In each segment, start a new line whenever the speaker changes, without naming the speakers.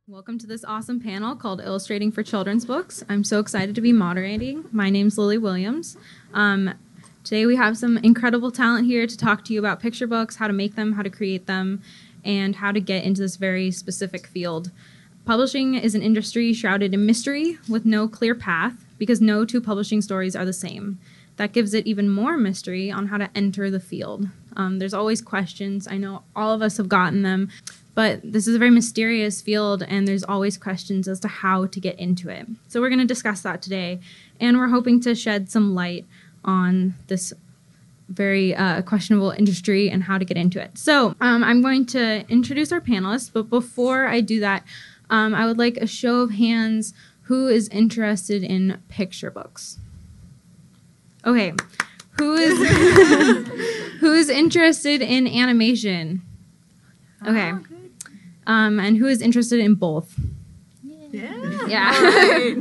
Welcome to this awesome panel called Illustrating for Children's Books. I'm so excited to be moderating. My name's Lily Williams. Today we have some incredible talent here to talk to you about picture books, how to make them, how to create them, and how to get into this very specific field. Publishing is an industry shrouded in mystery with no clear path because no two publishing stories are the same. That gives it even more mystery on how to enter the field. There's always questions. I know all of us have gotten them. But this is a very mysterious field, and there's always questions as to how to get into it. So we're going to discuss that today, and we're hoping to shed some light on this very questionable industry and how to get into it. So I'm going to introduce our panelists, but before I do that, I would like a show of hands who is interested in picture books. Okay, who is interested in animation? Okay. And who is interested in both? Yeah. Right.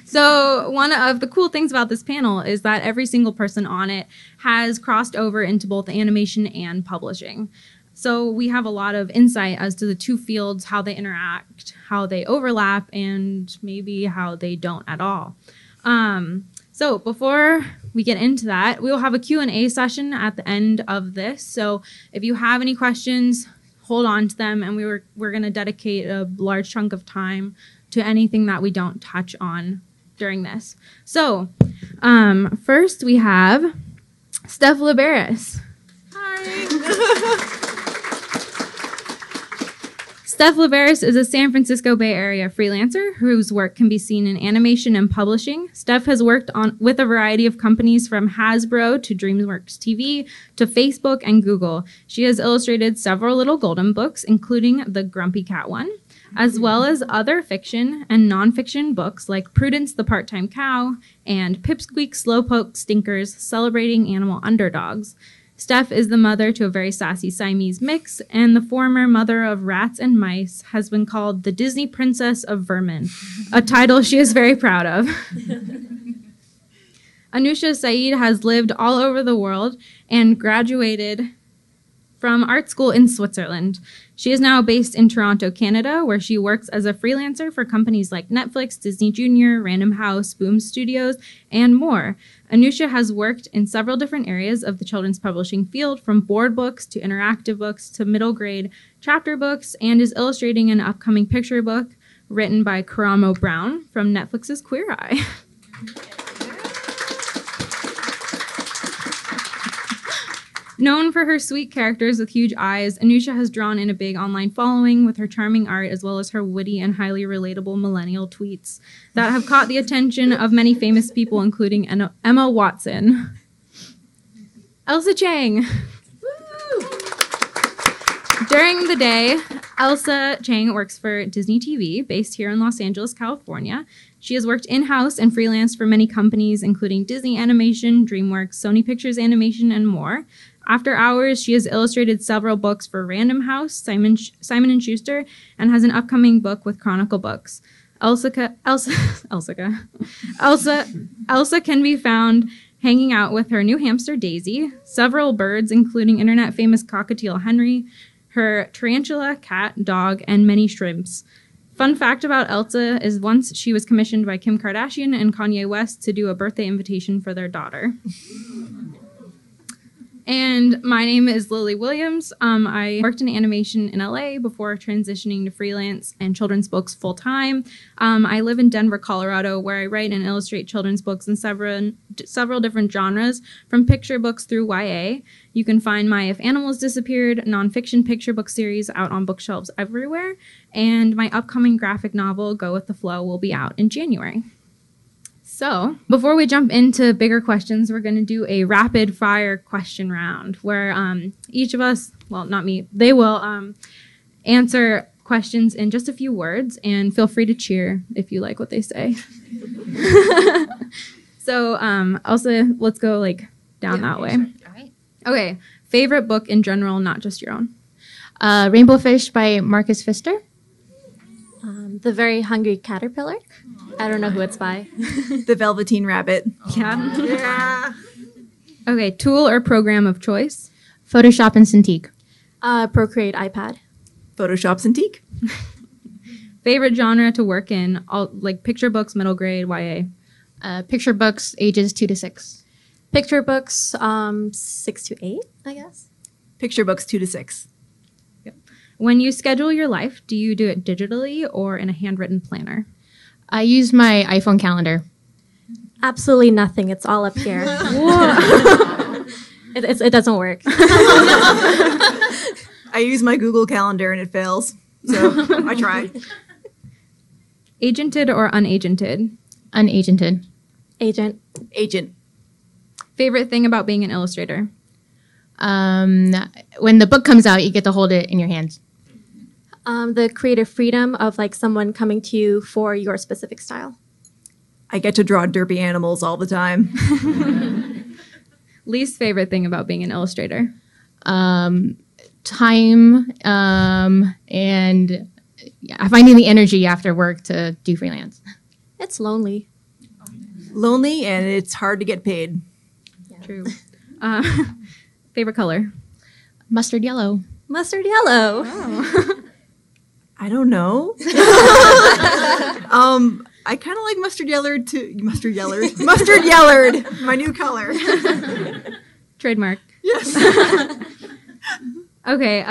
So one of the cool things about this panel is that every single person on it has crossed over into both animation and publishing. So we have a lot of insight as to the two fields, how they interact, how they overlap, and maybe how they don't at all. So before we get into that, we will have a Q&A session at the end of this. So if you have any questions, hold on to them, and we're going to dedicate a large chunk of time to anything that we don't touch on during this. So first we have Steph Laberis. Hi. Steph Laberis is a San Francisco Bay Area freelancer whose work can be seen in animation and publishing. Steph has worked with a variety of companies from Hasbro to DreamWorks TV to Facebook and Google. She has illustrated several Little Golden books, including the Grumpy Cat one, as well as other fiction and nonfiction books like Prudence the Part-Time Cow and Pipsqueak Slowpoke Stinkers, celebrating animal underdogs. Steph is the mother to a very sassy Siamese mix, and the former mother of rats and mice, has been called the Disney Princess of Vermin, a title she is very proud of. Anoosha Syed has lived all over the world and graduated from art school in Switzerland. She is now based in Toronto, Canada, where she works as a freelancer for companies like Netflix, Disney Junior, Random House, Boom Studios, and more. Anoosha has worked in several different areas of the children's publishing field, from board books to interactive books to middle grade chapter books, and is illustrating an upcoming picture book written by Karamo Brown from Netflix's Queer Eye. Known for her sweet characters with huge eyes, Anoosha has drawn in a big online following with her charming art as well as her witty and highly relatable millennial tweets that have caught the attention of many famous people, including Emma Watson. Elsa Chang. During the day, Elsa Chang works for Disney TV, based here in Los Angeles, California. She has worked in-house and freelance for many companies, including Disney Animation, DreamWorks, Sony Pictures Animation, and more. After hours, she has illustrated several books for Random House, Simon & Schuster, and has an upcoming book with Chronicle Books. Elsa can be found hanging out with her new hamster, Daisy, several birds, including internet-famous cockatiel Henry, her tarantula, cat, dog, and many shrimps. Fun fact about Elsa is once she was commissioned by Kim Kardashian and Kanye West to do a birthday invitation for their daughter. And my name is Lily Williams. I worked in animation in LA before transitioning to freelance and children's books full time. I live in Denver, Colorado, where I write and illustrate children's books in several different genres, from picture books through YA. You can find my If Animals Disappeared nonfiction picture book series out on bookshelves everywhere, and my upcoming graphic novel, Go With The Flow, will be out in January. So, before we jump into bigger questions, we're going to do a rapid fire question round where each of us, well, not me, they will answer questions in just a few words, and feel free to cheer if you like what they say. So, Elsa, let's go down that way. Sure. All right. Okay. Favorite book in general, not just your own.
Rainbow Fish by Marcus Pfister. The Very Hungry Caterpillar. I don't know who it's by.
The Velveteen Rabbit.
Yeah. Yeah. Okay, tool or program of choice?
Photoshop and Cintiq. Procreate iPad.
Photoshop Cintiq.
Favorite genre to work in, all like picture books, middle grade, YA.
Picture books, ages 2 to 6.
Picture books, 6 to 8, I guess.
Picture books 2 to 6.
When you schedule your life, do you do it digitally or in a handwritten planner?
I use my iPhone calendar.
Absolutely nothing. It's all up here. It doesn't work.
I use my Google Calendar and it fails. So I try.
Agented or unagented?
Unagented.
Agent.
Agent.
Favorite thing about being an illustrator?
When the book comes out, you get to hold it in your hands.
The creative freedom of like someone coming to you for your specific style.
I get to draw derpy animals all the time.
Least favorite thing about being an illustrator?
Time and finding the energy after work to do freelance.
It's lonely.
Lonely, and it's hard to get paid.
Yeah.
True. Favorite color?
Mustard yellow.
Mustard yellow.
I don't know. I kind of like mustard yellard too. Mustard yellard. Mustard yellard. My new color.
Trademark.
Yes.
Okay.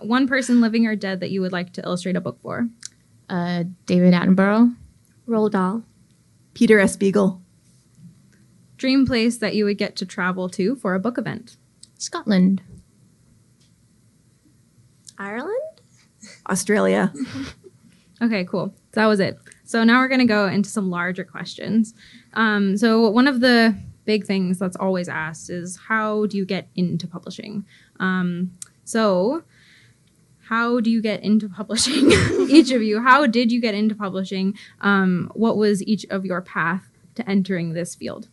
One person living or dead that you would like to illustrate a book for?
David Attenborough.
Roald Dahl.
Peter S. Beagle.
Dream place that you would get to travel to for a book event?
Scotland.
Ireland?
Australia.
Okay, cool. So that was it. So now we're going to go into some larger questions. So one of the big things that's always asked is, how do you get into publishing? So how do you get into publishing? Each of you, how did you get into publishing? What was each of your path to entering this field?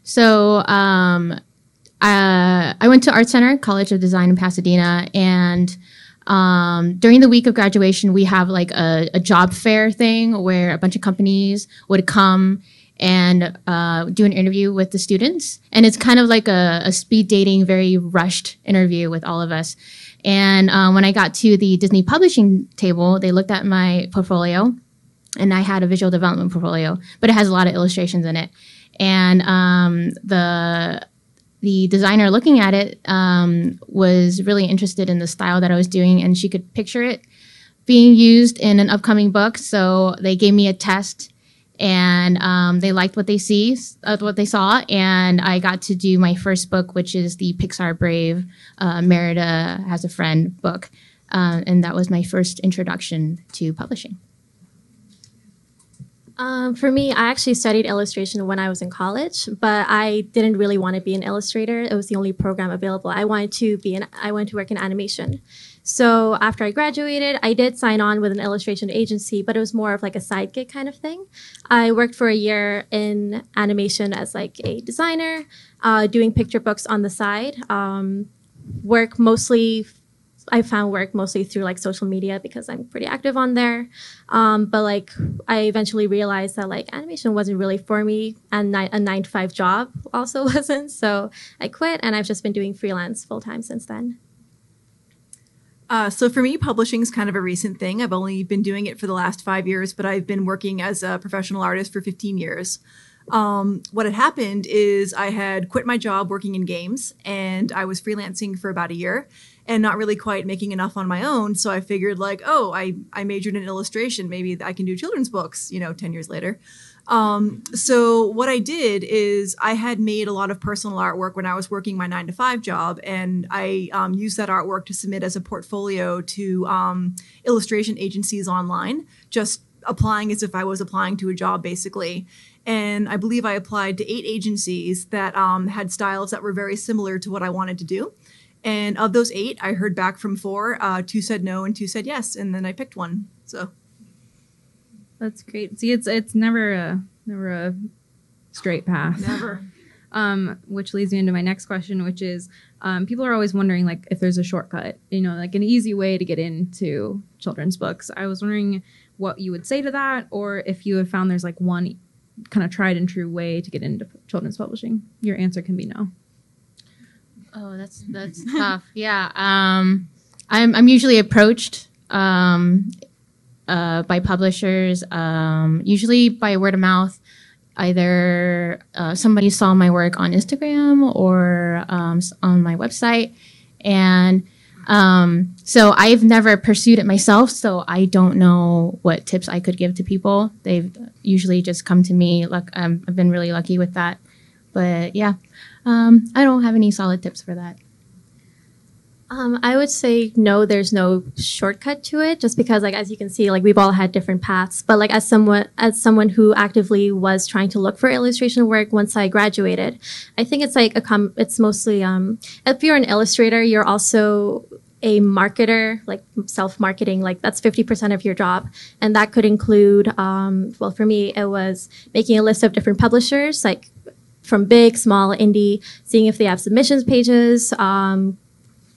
So I went to Art Center, College of Design in Pasadena, and during the week of graduation, we have like a job fair thing where a bunch of companies would come and do an interview with the students. And it's kind of like a speed dating, very rushed interview with all of us. And when I got to the Disney publishing table, they looked at my portfolio, and I had a visual development portfolio, but it has a lot of illustrations in it. And the designer looking at it was really interested in the style that I was doing, and she could picture it being used in an upcoming book. So they gave me a test, and they liked what they saw, and I got to do my first book, which is the Pixar Brave Merida Has a Friend book, and that was my first introduction to publishing.
For me, I actually studied illustration when I was in college, but I didn't really want to be an illustrator. It was the only program available. I wanted to work in animation. So after I graduated, I did sign on with an illustration agency, but it was more of like a side gig kind of thing. I worked for a year in animation as like a designer, doing picture books on the side. I found work mostly through like social media because I'm pretty active on there. But like I eventually realized that like animation wasn't really for me, and a 9-to-5 job also wasn't. So I quit, and I've just been doing freelance full time since then.
So for me, publishing is kind of a recent thing. I've only been doing it for the last 5 years, but I've been working as a professional artist for 15 years. What had happened is I had quit my job working in games, and I was freelancing for about a year and not really quite making enough on my own. So I figured like, I majored in illustration. Maybe I can do children's books, 10 years later. So what I did is I had made a lot of personal artwork when I was working my 9-to-5 job, and I used that artwork to submit as a portfolio to illustration agencies online, just applying as if I was applying to a job, basically. And I believe I applied to 8 agencies that had styles that were very similar to what I wanted to do. And of those 8, I heard back from 4. 2 said no and 2 said yes, and then I picked one. So
that's great. See, it's never a straight path.
Never.
Which leads me into my next question, which is people are always wondering like if there's a shortcut, like an easy way to get into children's books. I was wondering what you would say to that, or if you have found there's like one kind of tried and true way to get into children's publishing. Your answer can be no.
Oh, that's tough. Yeah. I'm usually approached by publishers, usually by word of mouth. Either somebody saw my work on Instagram or on my website. And so I've never pursued it myself, so I don't know what tips I could give to people. They've usually just come to me. I've been really lucky with that. But yeah, I don't have any solid tips for that.
I would say no, there's no shortcut to it, just because like as you can see, like we've all had different paths. But like as someone who actively was trying to look for illustration work once I graduated, I think it's like it's mostly if you're an illustrator, you're also a marketer, like self-marketing, like that's 50% of your job. And that could include, well, for me, it was making a list of different publishers, like from big, small, indie, seeing if they have submissions pages,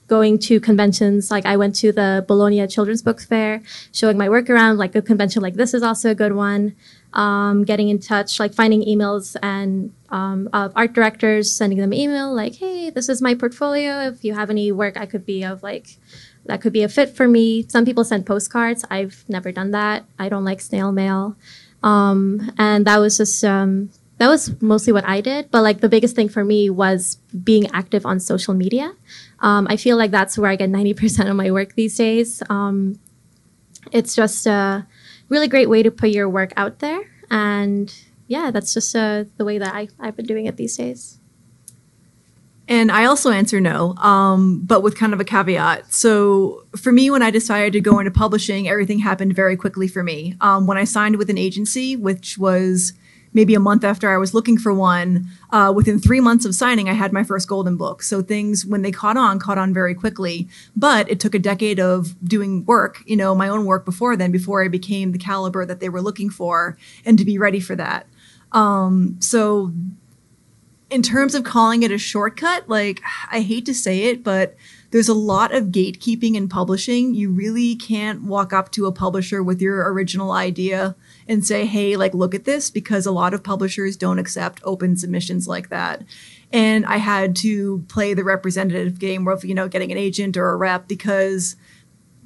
going to conventions. Like I went to the Bologna Children's Book Fair, showing my work around, like a convention like this is also a good one. Getting in touch, like finding emails and of art directors, sending them email like, hey, this is my portfolio. If you have any work I could be of like, that could be a fit for me. Some people send postcards. I've never done that. I don't like snail mail. And that was just, that was mostly what I did. But like the biggest thing for me was being active on social media. I feel like that's where I get 90% of my work these days. It's just a really great way to put your work out there. And yeah, that's just the way that I've been doing it these days.
And I also answer no, but with kind of a caveat. So for me, when I decided to go into publishing, everything happened very quickly for me. When I signed with an agency, which was maybe a month after I was looking for one, within 3 months of signing, I had my first golden book. So things, when they caught on very quickly. But it took a decade of doing work, you know, my own work before then, before I became the caliber that they were looking for and to be ready for that. So in terms of calling it a shortcut, like, I hate to say it, but there's a lot of gatekeeping in publishing. You really can't walk up to a publisher with your original idea and say, hey, like, look at this, because a lot of publishers don't accept open submissions like that. And I had to play the representative game of, you know, getting an agent or a rep, because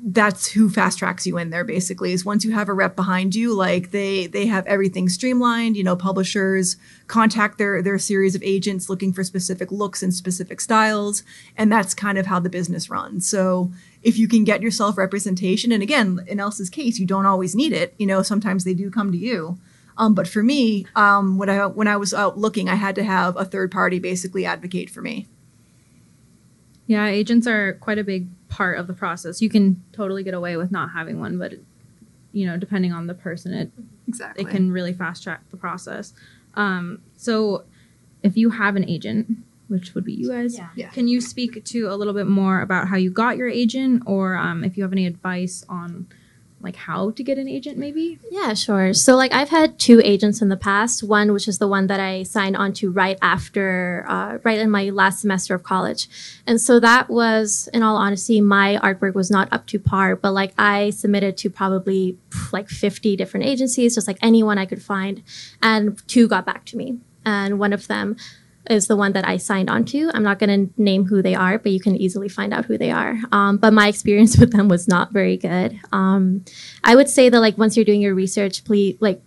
that's who fast tracks you in there, basically, is once you have a rep behind you, like they have everything streamlined. You know, publishers contact their series of agents looking for specific looks and specific styles. And that's kind of how the business runs. So if you can get yourself representation, and again, in Elsa's case, you don't always need it. You know, sometimes they do come to you. But for me, when I was out looking, I had to have a third party basically advocate for me.
Yeah, agents are quite a big part of the process. You can totally get away with not having one, but you know, depending on the person, it can really fast track the process. So if you have an agent, which would be you guys, can you speak to a little bit more about how you got your agent, or if you have any advice on like how to get an agent maybe?
Yeah, sure. So like I've had 2 agents in the past, one which is the one that I signed on to right after, right in my last semester of college. And so that was, in all honesty, my artwork was not up to par, but like I submitted to probably like 50 different agencies, just like anyone I could find, and 2 got back to me. And one of them is the one that I signed on to. I'm not going to name who they are, but you can easily find out who they are. But my experience with them was not very good. I would say that like once you're doing your research, please like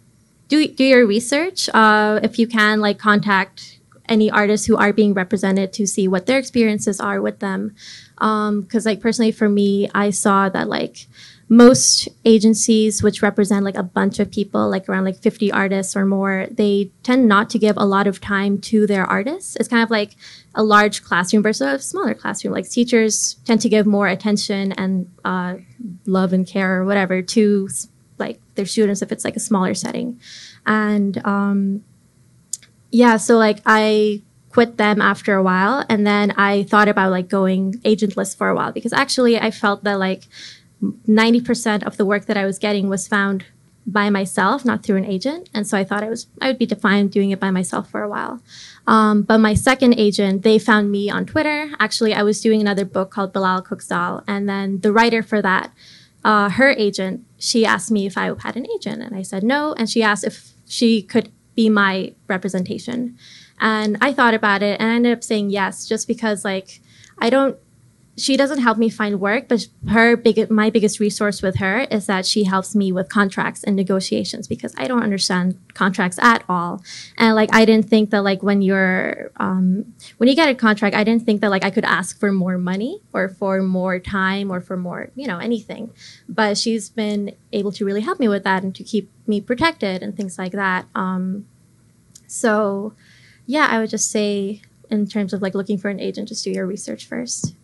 do your research. If you can, like contact any artists who are being represented to see what their experiences are with them. Because like personally for me, I saw that like most agencies which represent like a bunch of people, like around like 50 artists or more, they tend not to give a lot of time to their artists. It's kind of like a large classroom versus a smaller classroom. Like teachers tend to give more attention and love and care or whatever to like their students if it's like a smaller setting. And yeah, so like I quit them after a while, and then I thought about like going agentless for a while, because actually I felt that like 90% of the work that I was getting was found by myself, not through an agent. And so I thought I would be fine doing it by myself for a while. But my second agent, they found me on Twitter. Actually, I was doing another book called Bilal Cooks Dal. And then the writer for that, her agent, she asked me if I had an agent. And I said no. And she asked if she could be my representation. And I thought about it and I ended up saying yes, just because like I don't she doesn't help me find work, but my biggest resource with her is that she helps me with contracts and negotiations, because I don't understand contracts at all. And like, I didn't think that like when you get a contract, I didn't think that like I could ask for more money or for more time or for more, anything. But she's been able to really help me with that and to keep me protected and things like that. So yeah, I would just say in terms of like looking for an agent, just do your research first.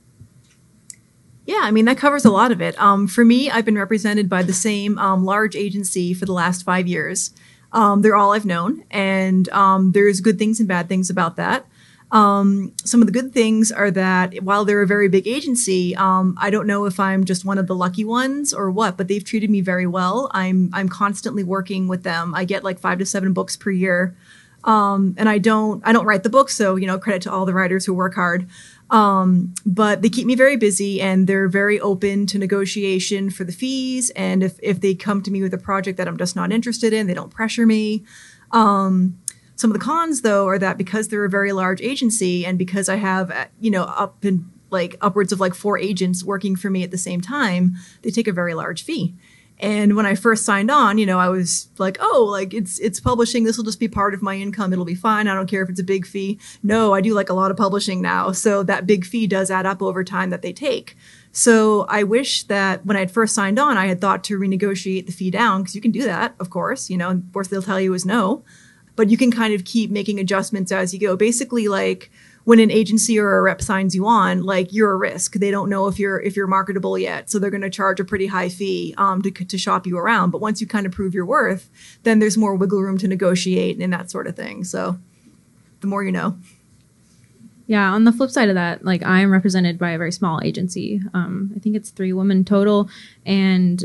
Yeah, I mean, that covers a lot of it. For me, I've been represented by the same large agency for the last 5 years. They're all I've known, and there's good things and bad things about that. Some of the good things are that while they're a very big agency, I don't know if I'm just one of the lucky ones or what, but they've treated me very well. I'm constantly working with them. I get like 5 to 7 books per year. And I don't write the books, so credit to all the writers who work hard. But they keep me very busy, and they're very open to negotiation for the fees. And if they come to me with a project that I'm just not interested in, they don't pressure me. Some of the cons, though, are that because they're a very large agency, and because I have upwards of like 4 agents working for me at the same time, they take a very large fee. And when I first signed on, I was like, oh, like it's publishing. This will just be part of my income. It'll be fine. I don't care if it's a big fee. No, I do like a lot of publishing now. So that big fee does add up over time that they take. So I wish that when I had first signed on, I had thought to renegotiate the fee down, because you can do that, of course. Worst they'll tell you is no. But you can kind of keep making adjustments as you go. Basically, like when an agency or a rep signs you on, like you're a risk. They don't know if you're marketable yet, so they're going to charge a pretty high fee to shop you around. But once you kind of prove your worth, then there's more wiggle room to negotiate and that sort of thing. So the more you know.
Yeah, on the flip side of that, like I am represented by a very small agency. I think it's 3 women total, and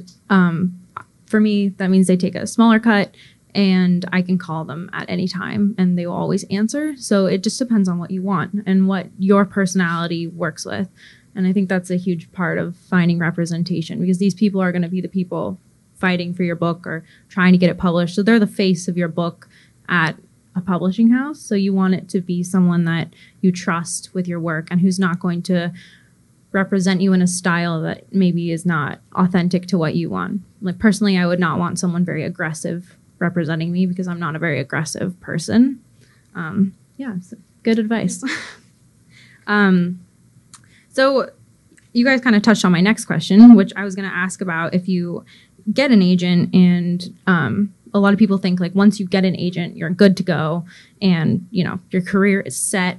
for me, that means they take a smaller cut. And I can call them at any time and they will always answer. So it just depends on what you want and what your personality works with. And I think that's a huge part of finding representation, because these people are going to be the people fighting for your book or trying to get it published. So they're the face of your book at a publishing house. So you want it to be someone that you trust with your work and who's not going to represent you in a style that maybe is not authentic to what you want. Like personally, I would not want someone very aggressive representing me, because I'm not a very aggressive person. So good advice. So you guys kind of touched on my next question, which I was going to ask about if you get an agent, and a lot of people think like once you get an agent, you're good to go and your career is set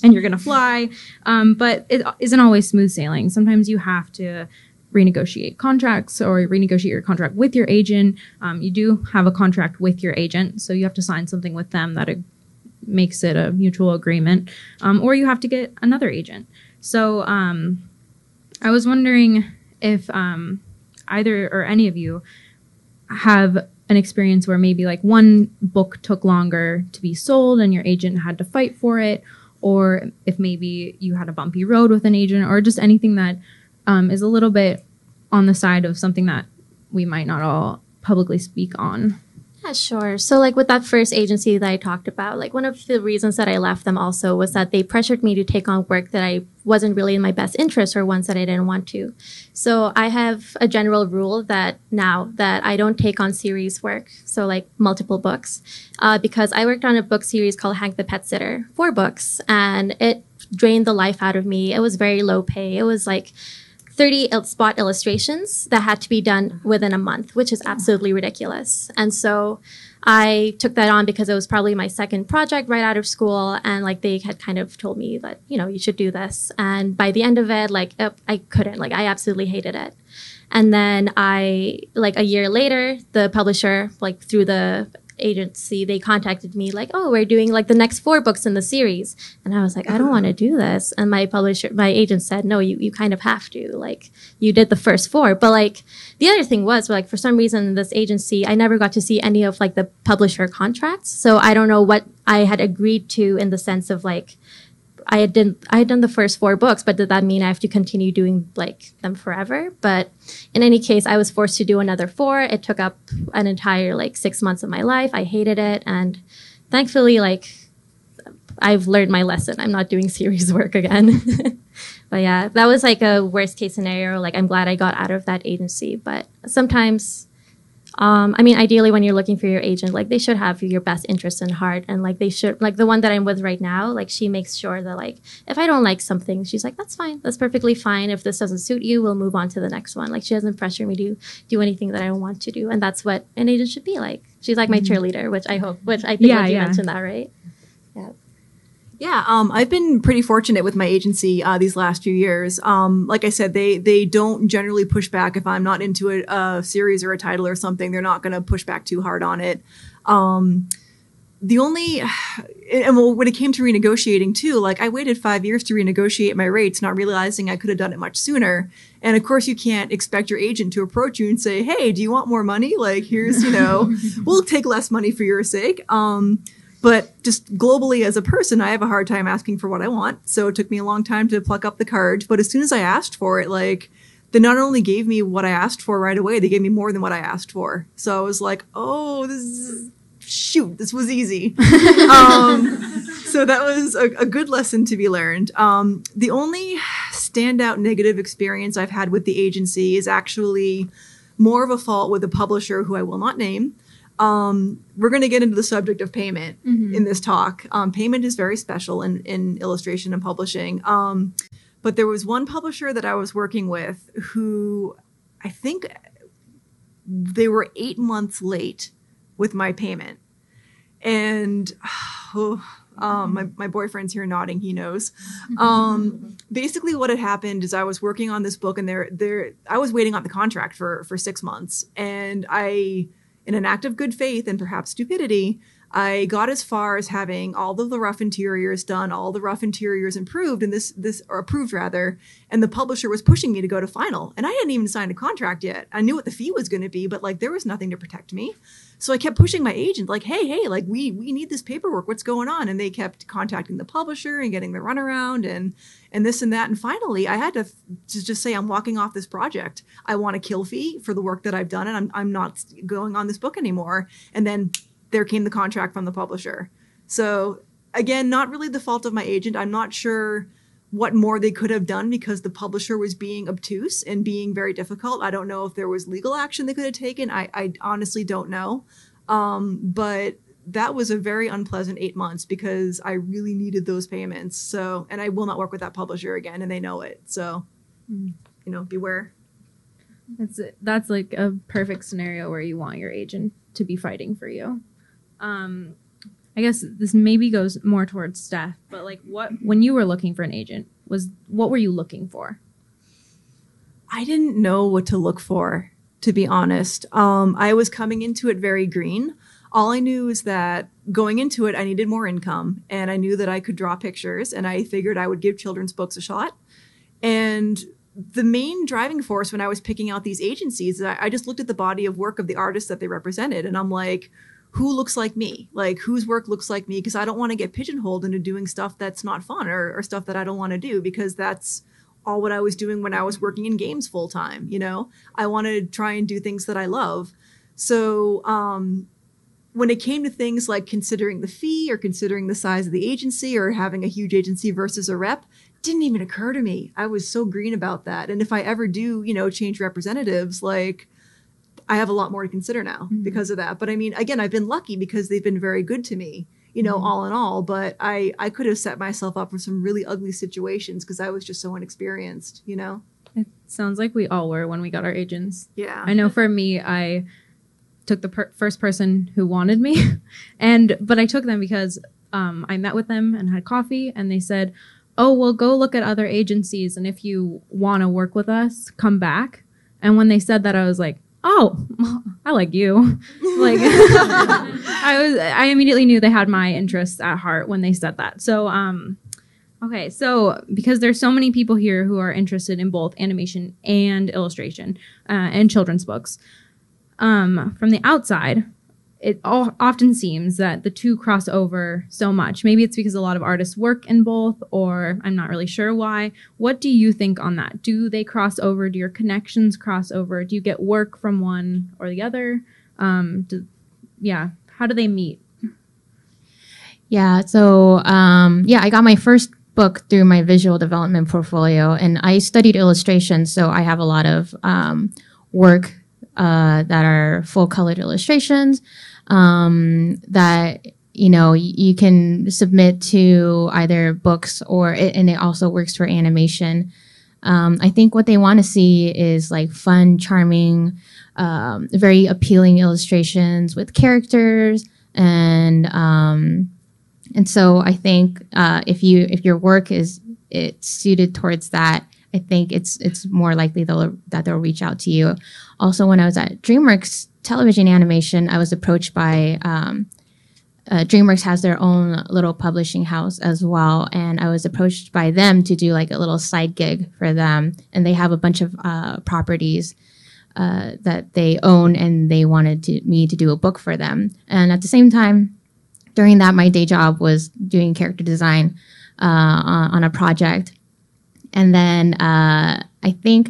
and you're going to fly. But it isn't always smooth sailing. Sometimes you have to renegotiate contracts or renegotiate your contract with your agent. You do have a contract with your agent, so you have to sign something with them that makes it a mutual agreement, or you have to get another agent. So I was wondering if either or any of you have an experience where maybe like one book took longer to be sold and your agent had to fight for it, or if maybe you had a bumpy road with an agent, or just anything that is a little bit on the side of something that we might not all publicly speak on.
Yeah, sure. So like with that first agency that I talked about, like one of the reasons that I left them also was that they pressured me to take on work that I wasn't really in my best interest, or ones that I didn't want to. So I have a general rule that now that I don't take on series work, so like multiple books, because I worked on a book series called Hank the Pet Sitter, 4 books, and it drained the life out of me. It was very low pay. It was like 30 spot illustrations that had to be done within a month, which is absolutely ridiculous. And so I took that on because it was probably my second project right out of school. And like they had kind of told me that, you should do this. And by the end of it, I couldn't, I absolutely hated it. And then a year later, the publisher, through the agency, they contacted me oh, we're doing the next 4 books in the series. And I was like, I don't want to do this. And my agent said, no, you kind of have to, you did the first 4. But the other thing was for some reason, this agency, I never got to see any of the publisher contracts. So I don't know what I had agreed to, in the sense of I had done the first 4 books, but did that mean I have to continue doing them forever? But in any case, I was forced to do another 4. It took up an entire 6 months of my life. I hated it, and thankfully, I've learned my lesson. I'm not doing series work again. But yeah, that was like a worst case scenario. Like, I'm glad I got out of that agency. But sometimes, I mean, ideally when you're looking for your agent, like, they should have your best interests in heart. And like, they should, like, the one that I'm with right now, like, she makes sure that, like, if I don't like something, she's like, that's fine. That's perfectly fine. If this doesn't suit you, we'll move on to the next one. Like, she doesn't pressure me to do anything that I don't want to do. And that's what an agent should be like. She's like my cheerleader, which I think like you mentioned that, right? Yeah.
Yeah, I've been pretty fortunate with my agency these last few years. Like I said, they don't generally push back if I'm not into a series or a title or something. They're not going to push back too hard on it. The only, and well, when it came to renegotiating too, like, I waited 5 years to renegotiate my rates, not realizing I could have done it much sooner. And of course, you can't expect your agent to approach you and say, "Hey, do you want more money? Like, here's, we'll take less money for your sake." But just globally as a person, I have a hard time asking for what I want. So it took me a long time to pluck up the courage. But as soon as I asked for it, like, they not only gave me what I asked for right away, they gave me more than what I asked for. So I was like, oh, this was easy. So that was a good lesson to be learned. The only standout negative experience I've had with the agency is actually more of a fault with a publisher who I will not name. We're going to get into the subject of payment in this talk. Payment is very special in illustration and publishing. But there was one publisher that I was working with who, I think they were 8 months late with my payment. And my boyfriend's here nodding, he knows. Basically what had happened is I was working on this book, and I was waiting on the contract for 6 months. And in an act of good faith and perhaps stupidity, I got as far as having all of the rough interiors done, all the rough interiors improved, and or approved rather, and the publisher was pushing me to go to final. And I hadn't even signed a contract yet. I knew what the fee was going to be, but like, there was nothing to protect me. So I kept pushing my agent, like, hey, like, we need this paperwork. What's going on? And they kept contacting the publisher and getting the runaround and this and that. And finally, I had to just say, I'm walking off this project. I want a kill fee for the work that I've done, and I'm not going on this book anymore. And then there came the contract from the publisher. So again, not really the fault of my agent. I'm not sure what more they could have done because the publisher was being obtuse and being very difficult. I don't know if there was legal action they could have taken. I honestly don't know. But that was a very unpleasant 8 months because I really needed those payments. So, and I will not work with that publisher again, and they know it. So, beware.
That's like a perfect scenario where you want your agent to be fighting for you. I guess this maybe goes more towards Steph, but like, when you were looking for an agent, what were you looking for?
I didn't know what to look for, to be honest. I was coming into it very green. All I knew is that going into it, I needed more income, and I knew that I could draw pictures, and I figured I would give children's books a shot. And the main driving force when I was picking out these agencies, I just looked at the body of work of the artists that they represented, and I'm like, who looks like me? Like, whose work looks like me? Because I don't want to get pigeonholed into doing stuff that's not fun or stuff that I don't want to do, because that's all what I was doing when I was working in games full time. I want to try and do things that I love. So when it came to things like considering the fee or considering the size of the agency or having a huge agency versus a rep, didn't even occur to me. I was so green about that. And if I ever do, change representatives, like, I have a lot more to consider now because of that. But I mean, again, I've been lucky because they've been very good to me, all in all. But I could have set myself up for some really ugly situations because I was just so inexperienced,
It sounds like we all were when we got our agents.
Yeah.
I know for me, I took the first person who wanted me. But I took them because I met with them and had coffee, and they said, oh, well, go look at other agencies, and if you want to work with us, come back. And when they said that, I was like, oh, I like you. Like, I immediately knew they had my interests at heart when they said that. So, okay. So because there's so many people here who are interested in both animation and illustration, and children's books, from the outside, it often seems that the two cross over so much. Maybe it's because a lot of artists work in both, or I'm not really sure why. What do you think on that? Do they cross over? Do your connections cross over? Do you get work from one or the other? How do they meet?
Yeah. So, I got my first book through my visual development portfolio, and I studied illustration. So I have a lot of work that are full colored illustrations that you can submit to either books and it also works for animation. I think what they want to see is like fun, charming, very appealing illustrations with characters, and so I think if your work it's suited towards that, I think it's more likely that they'll reach out to you. Also, when I was at DreamWorks Television Animation, I was approached by DreamWorks has their own little publishing house as well, and I was approached by them to do like a little side gig for them, and they have a bunch of properties that they own, and they wanted me to do a book for them. And at the same time, during that, my day job was doing character design on a project. And then I think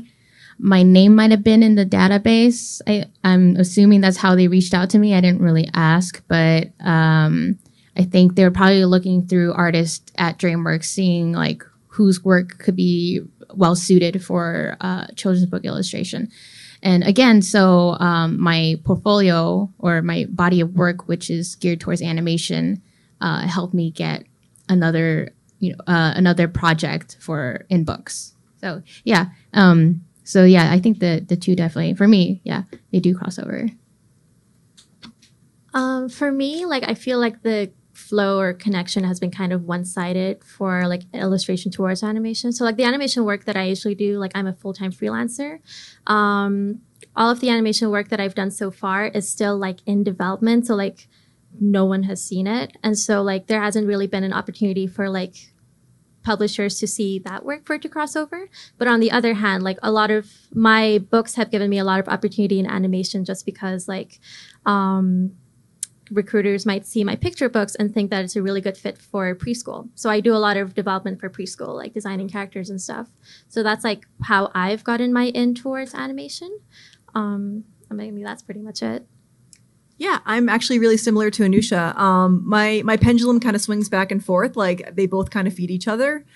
my name might have been in the database. I'm assuming that's how they reached out to me. I didn't really ask, but I think they were probably looking through artists at DreamWorks, seeing like whose work could be well suited for children's book illustration. And again, so my portfolio or my body of work, which is geared towards animation, helped me get another project in books. So yeah, I think the two definitely for me, they do cross over.
For me, like I feel like the flow or connection has been kind of one-sided for like illustration towards animation. So like the animation work that I usually do, like I'm a full-time freelancer. All of the animation work that I've done so far is still like in development. So like no one has seen it. And so like there hasn't really been an opportunity for like publishers to see that work for it to cross over. But on the other hand, like a lot of my books have given me a lot of opportunity in animation just because like recruiters might see my picture books and think that it's a really good fit for preschool. So I do a lot of development for preschool, like designing characters and stuff. So that's like how I've gotten my in towards animation. I mean, that's pretty much it.
Yeah, I'm actually really similar to Anoosha. My pendulum kind of swings back and forth. Like they both kind of feed each other.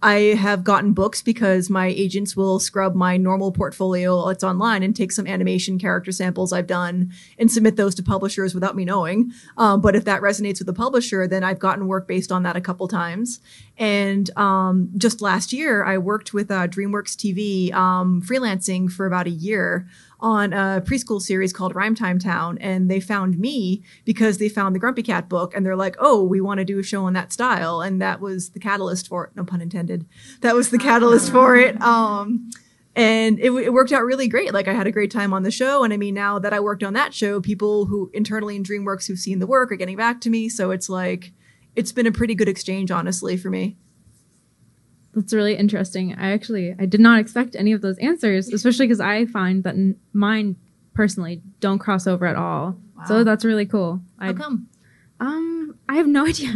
I have gotten books because my agents will scrub my normal portfolio that's online and take some animation character samples I've done and submit those to publishers without me knowing. But if that resonates with the publisher, then I've gotten work based on that a couple times. And just last year, I worked with DreamWorks TV freelancing for about a year on a preschool series called Rhyme Time Town. And they found me because they found the Grumpy Cat book. And they're like, oh, we want to do a show in that style. And that was the catalyst for it. No pun intended. That was the catalyst for it. And it worked out really great. Like I had a great time on the show. And I mean, now that I worked on that show, people who internally in DreamWorks who've seen the work are getting back to me. So it's like, it's been a pretty good exchange, honestly, for me.
That's really interesting. I did not expect any of those answers, especially because I find that mine personally don't cross over at all. Wow. So that's really cool.
How come?
I have no idea.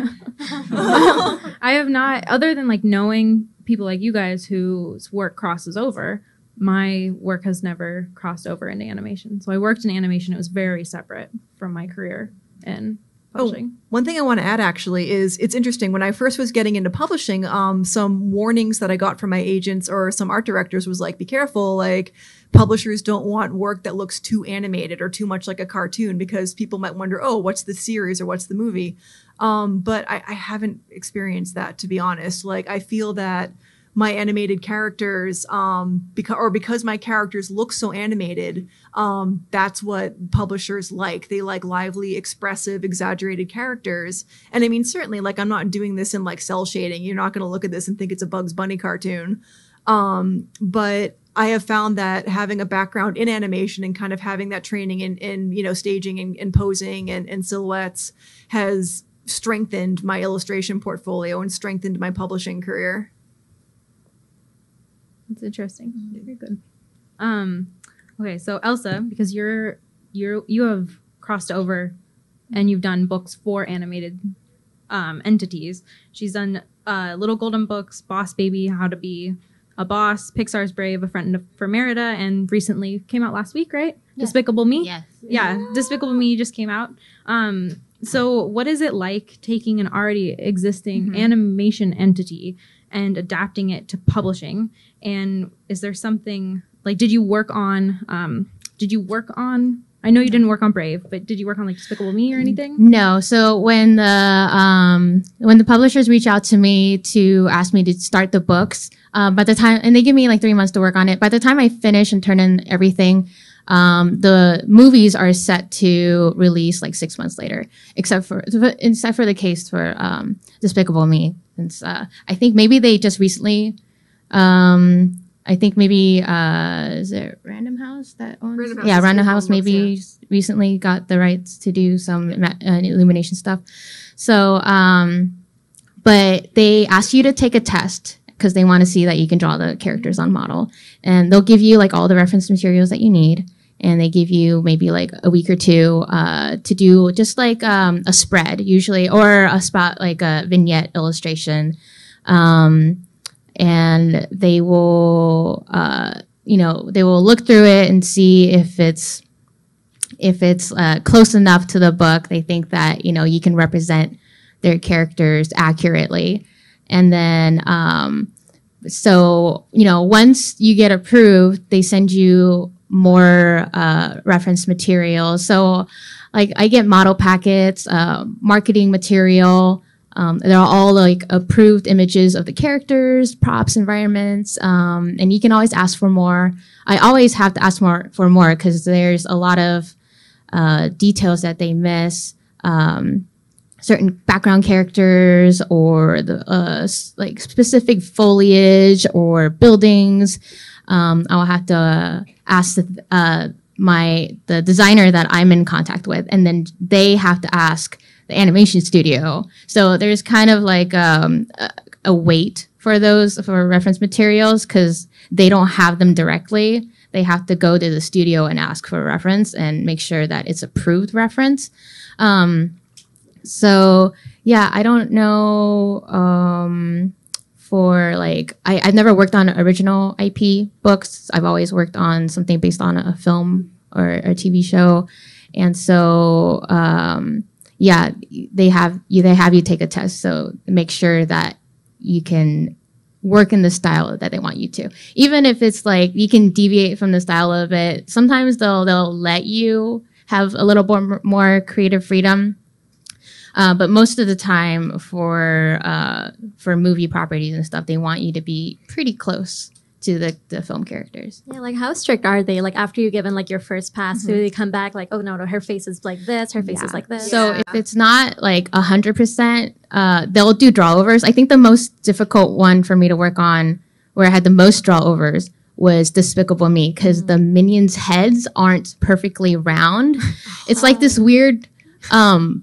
I have not, other than like knowing people like you guys whose work crosses over, my work has never crossed over into animation. So I worked in animation. It was very separate from my career in publishing.
Oh, one thing I want to add actually is it's interesting. When I first was getting into publishing, some warnings that I got from my agents or some art directors was like, be careful, like publishers don't want work that looks too animated or too much like a cartoon because people might wonder, oh, what's the series or what's the movie? But I haven't experienced that, to be honest. Like I feel that my animated characters, because my characters look so animated, that's what publishers like. They like lively, expressive, exaggerated characters. And I mean, certainly, like I'm not doing this in like cell shading. You're not going to look at this and think it's a Bugs Bunny cartoon. But I have found that having a background in animation and kind of having that training in staging and posing and silhouettes has strengthened my illustration portfolio and strengthened my publishing career.
That's interesting. Very good. Okay, so Elsa, because you have crossed over and you've done books for animated entities. She's done Little Golden Books, Boss Baby, How to Be a Boss, Pixar's Brave, A Friend for Merida, and recently came out last week, right? Yeah. Despicable Me?
Yes.
Yeah, Despicable Me just came out. So what is it like taking an already existing animation entity and adapting it to publishing? And is there something like, did you work on, I know you didn't work on Brave, but did you work on like Despicable Me or anything?
No. So when the publishers reach out to me to ask me to start the books, by the time, and they give me like 3 months to work on it. By the time I finish and turn in everything, the movies are set to release like 6 months later, except for the case for Despicable Me. And I think maybe they just recently, I think maybe is it Random House that owns?
Random House
Yeah,
is
Random
the
House
books,
maybe recently got the rights to do some illumination stuff. So, but they ask you to take a test because they want to see that you can draw the characters on model, and they'll give you like all the reference materials that you need. And they give you maybe like a week or two to do just like a spread usually, or a spot like a vignette illustration. And they will, they will look through it and see if it's close enough to the book. They think that, you can represent their characters accurately. And then, once you get approved, they send you more reference materials. So like I get model packets, marketing material. They're all like approved images of the characters, props, environments, and you can always ask for more. I always have to ask for more because there's a lot of details that they miss. Certain background characters or the like specific foliage or buildings. I'll have to ask the designer that I'm in contact with, and then they have to ask the animation studio. So there's kind of like a wait for reference materials because they don't have them directly. They have to go to the studio and ask for a reference and make sure that it's approved reference. So yeah, I don't know. For like, I've never worked on original IP books. I've always worked on something based on a film or a TV show. And so, they have you take a test. So make sure that you can work in the style that they want you to. Even if it's like, you can deviate from the style of it. Sometimes they'll let you have a little more creative freedom. But most of the time for movie properties and stuff, they want you to be pretty close to the film characters.
Yeah, like how strict are they? Like after you've given like your first pass, do they come back like, oh no, her face is like this, her face is like this?
So if it's not like 100%, they'll do drawovers. I think the most difficult one for me to work on, where I had the most drawovers, was Despicable Me, because the minions' heads aren't perfectly round. It's like this weird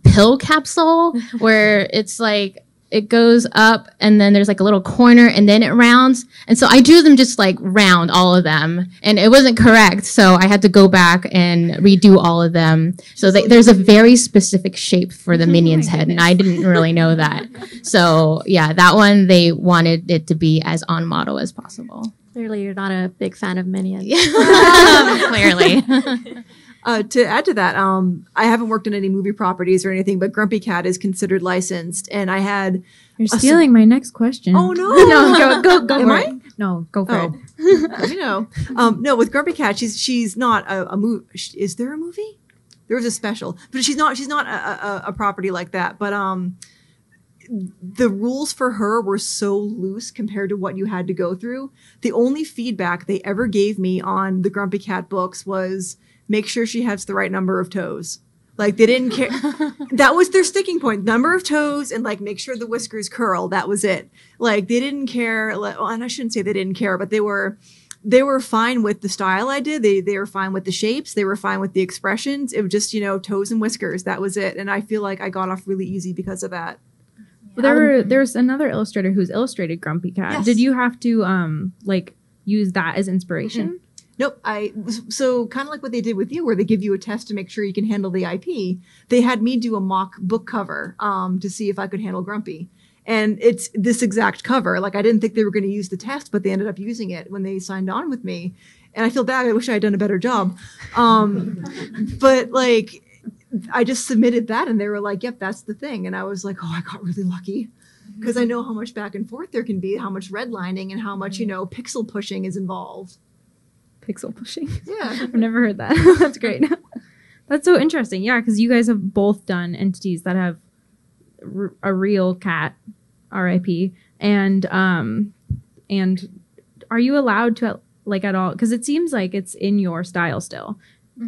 pill capsule where it's like it goes up and then there's like a little corner and then it rounds, and so I drew them just like round, all of them, and it wasn't correct, so I had to go back and redo all of them. So there's a very specific shape for the minion's head, and I didn't really know that. So yeah, that one they wanted it to be as on model as possible.
Clearly you're not a big fan of minions.
Clearly.
To add to that, I haven't worked on any movie properties or anything, but Grumpy Cat is considered licensed, and I had.
You're stealing my next question.
Oh no!
No, go
Am
for
I?
it. No, go for it.
You know, no. With Grumpy Cat, she's not a movie. Is there a movie? There was a special, but she's not a property like that. But the rules for her were so loose compared to what you had to go through. The only feedback they ever gave me on the Grumpy Cat books was, make sure she has the right number of toes. Like, they didn't care. That was their sticking point. Number of toes and like make sure the whiskers curl. That was it. Like, they didn't care. Well, and I shouldn't say they didn't care, but they were fine with the style I did. They were fine with the shapes. They were fine with the expressions. It was just, toes and whiskers. That was it. And I feel like I got off really easy because of that.
There's another illustrator who's illustrated Grumpy Cat.
Yes.
Did you have to use that as inspiration?
Nope. So kind of like what they did with you, where they give you a test to make sure you can handle the IP. They had me do a mock book cover to see if I could handle Grumpy. And it's this exact cover. Like, I didn't think they were going to use the test, but they ended up using it when they signed on with me. And I feel bad. I wish I had done a better job. But like, I just submitted that and they were like, yep, that's the thing. And I was like, oh, I got really lucky because I know how much back and forth there can be, how much redlining and how much, pixel pushing is involved.
Pixel pushing.
Yeah.
I've never heard that. That's great. That's so interesting. Yeah, because you guys have both done entities that have a real cat, RIP, and are you allowed to like at all? Because it seems like it's in your style still,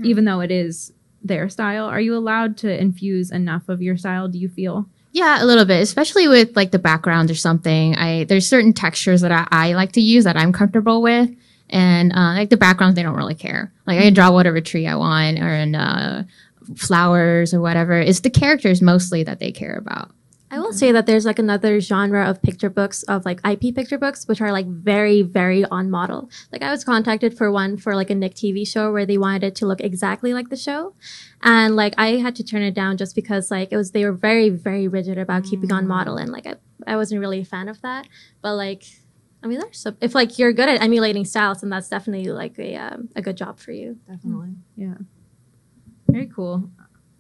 even though it is their style. Are you allowed to infuse enough of your style? Do you feel?
Yeah, a little bit, especially with like the background or something. There's certain textures that I like to use that I'm comfortable with. And like the backgrounds, they don't really care. Like I can draw whatever tree I want or in flowers or whatever. It's the characters mostly that they care about.
I will say that there's like another genre of picture books, of like IP picture books, which are like very, very on model. Like I was contacted for one for like a Nick TV show where they wanted it to look exactly like the show. And like I had to turn it down just because like they were very, very rigid about keeping on model. And like I wasn't really a fan of that. But like, I mean, if like you're good at emulating styles, then that's definitely like a good job for you.
Definitely.
Yeah. Very cool.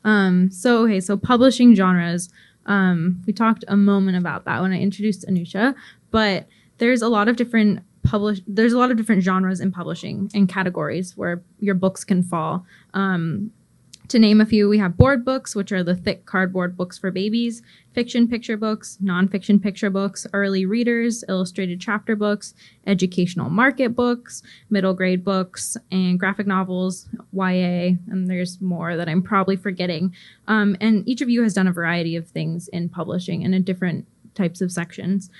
So publishing genres. We talked a moment about that when I introduced Anoosha, but there's a lot of different genres in publishing and categories where your books can fall. To name a few, we have board books, which are the thick cardboard books for babies, fiction picture books, nonfiction picture books, early readers, illustrated chapter books, educational market books, middle grade books, and graphic novels, YA, and there's more that I'm probably forgetting. And each of you has done a variety of things in publishing and in different types of sections.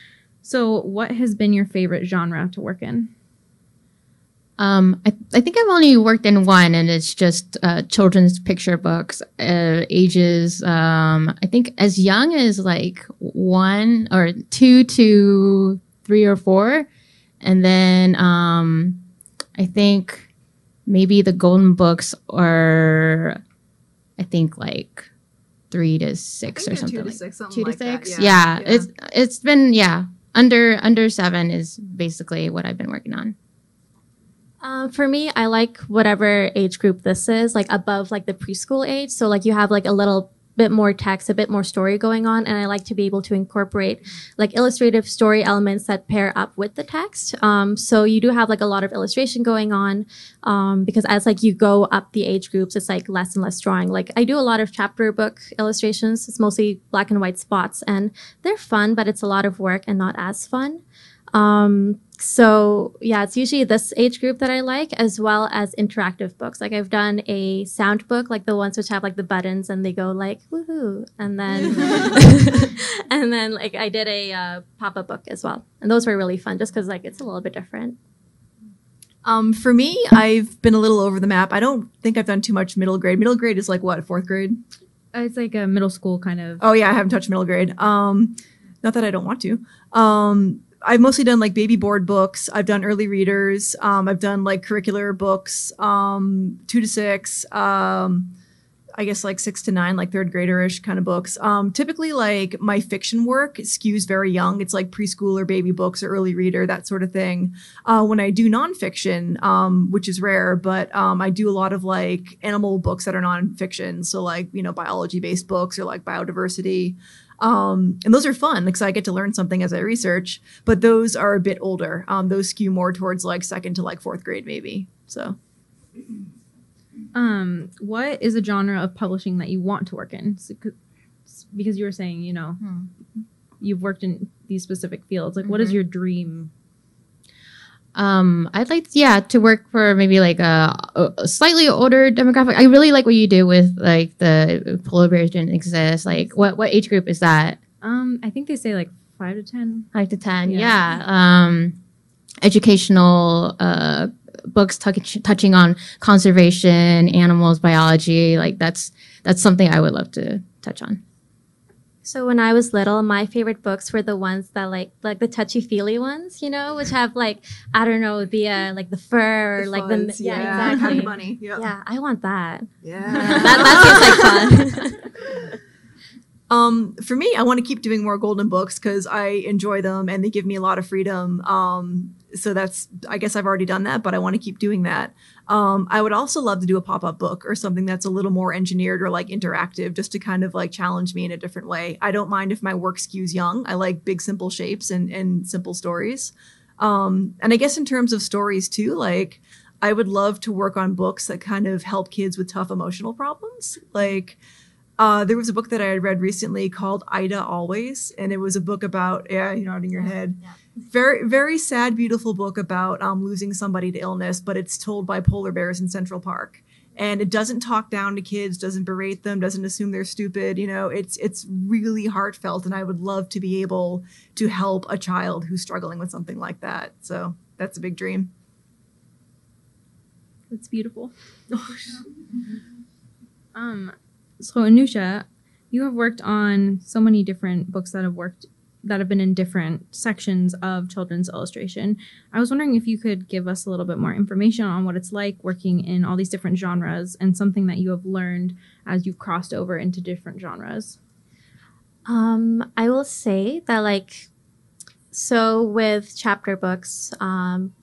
So what has been your favorite genre to work in?
I think I've only worked in one, and it's just children's picture books, ages, I think as young as like 1 or 2 to 3 or 4. And then I think maybe the golden books are, I think like 3 to 6 or something.
2 to 6, something
2 to
like that,
6. Yeah. It's been, under 7 is basically what I've been working on.
For me, I like whatever age group this is, like above like the preschool age. So like you have like a little bit more text, a bit more story going on. And I like to be able to incorporate like illustrative story elements that pair up with the text. So you do have like a lot of illustration going on, because as like you go up the age groups, it's like less and less drawing. Like I do a lot of chapter book illustrations. It's mostly black and white spots and they're fun, but it's a lot of work and not as fun. So yeah, it's usually this age group that I like, as well as interactive books. Like I've done a sound book, like the ones which have like the buttons and they go like woohoo, and then and then like I did a pop-up book as well, and those were really fun just because like it's a little bit different.
For me, I've been a little over the map. I don't think I've done too much middle grade. Middle grade is like what, 4th grade?
It's like a middle school kind of.
Oh yeah, I haven't touched middle grade. Not that I don't want to. I've mostly done like baby board books. I've done early readers. I've done like curricular books, 2 to 6, I guess like 6 to 9, like 3rd grader-ish kind of books. Typically like my fiction work skews very young. It's like preschool or baby books or early reader, that sort of thing. When I do nonfiction, which is rare, but I do a lot of like animal books that are nonfiction. So like, biology-based books or like biodiversity. And those are fun because I get to learn something as I research, but those are a bit older. Those skew more towards like 2nd to like 4th grade maybe. So,
what is a genre of publishing that you want to work in? Because you were saying, you've worked in these specific fields. Like, what is your dream?
I'd like, to work for maybe like a slightly older demographic. I really like what you do with like the polar bears didn't exist. Like, what age group is that?
I think they say like 5 to 10.
5 to 10, yeah. Educational books touching on conservation, animals, biology. Like that's something I would love to touch on.
So when I was little, my favorite books were the ones that like the touchy-feely ones, which have like, I don't know, the like the fur or
the
like
fuzz,
the exactly.
Kind of money. Yep.
Yeah, I want that.
Yeah.
that seems like fun.
For me, I want to keep doing more golden books because I enjoy them and they give me a lot of freedom. So I guess I've already done that, but I want to keep doing that. I would also love to do a pop-up book or something that's a little more engineered or like interactive, just to kind of like challenge me in a different way. I don't mind if my work skews young. I like big, simple shapes and simple stories. And I guess in terms of stories too, like I would love to work on books that kind of help kids with tough emotional problems. Like, there was a book that I had read recently called Ida Always, and it was a book about, yeah, you're nodding your head. Yeah. Very, very sad, beautiful book about losing somebody to illness, but it's told by polar bears in Central Park. And it doesn't talk down to kids, doesn't berate them, doesn't assume they're stupid. You know, it's really heartfelt, and I would love to be able to help a child who's struggling with something like that. So that's a big dream.
That's beautiful. So Anoosha, you have worked on so many different books that have been in different sections of children's illustration. I was wondering if you could give us a little bit more information on what it's like working in all these different genres and something that you have learned as you've crossed over into different genres.
I will say that so with chapter books,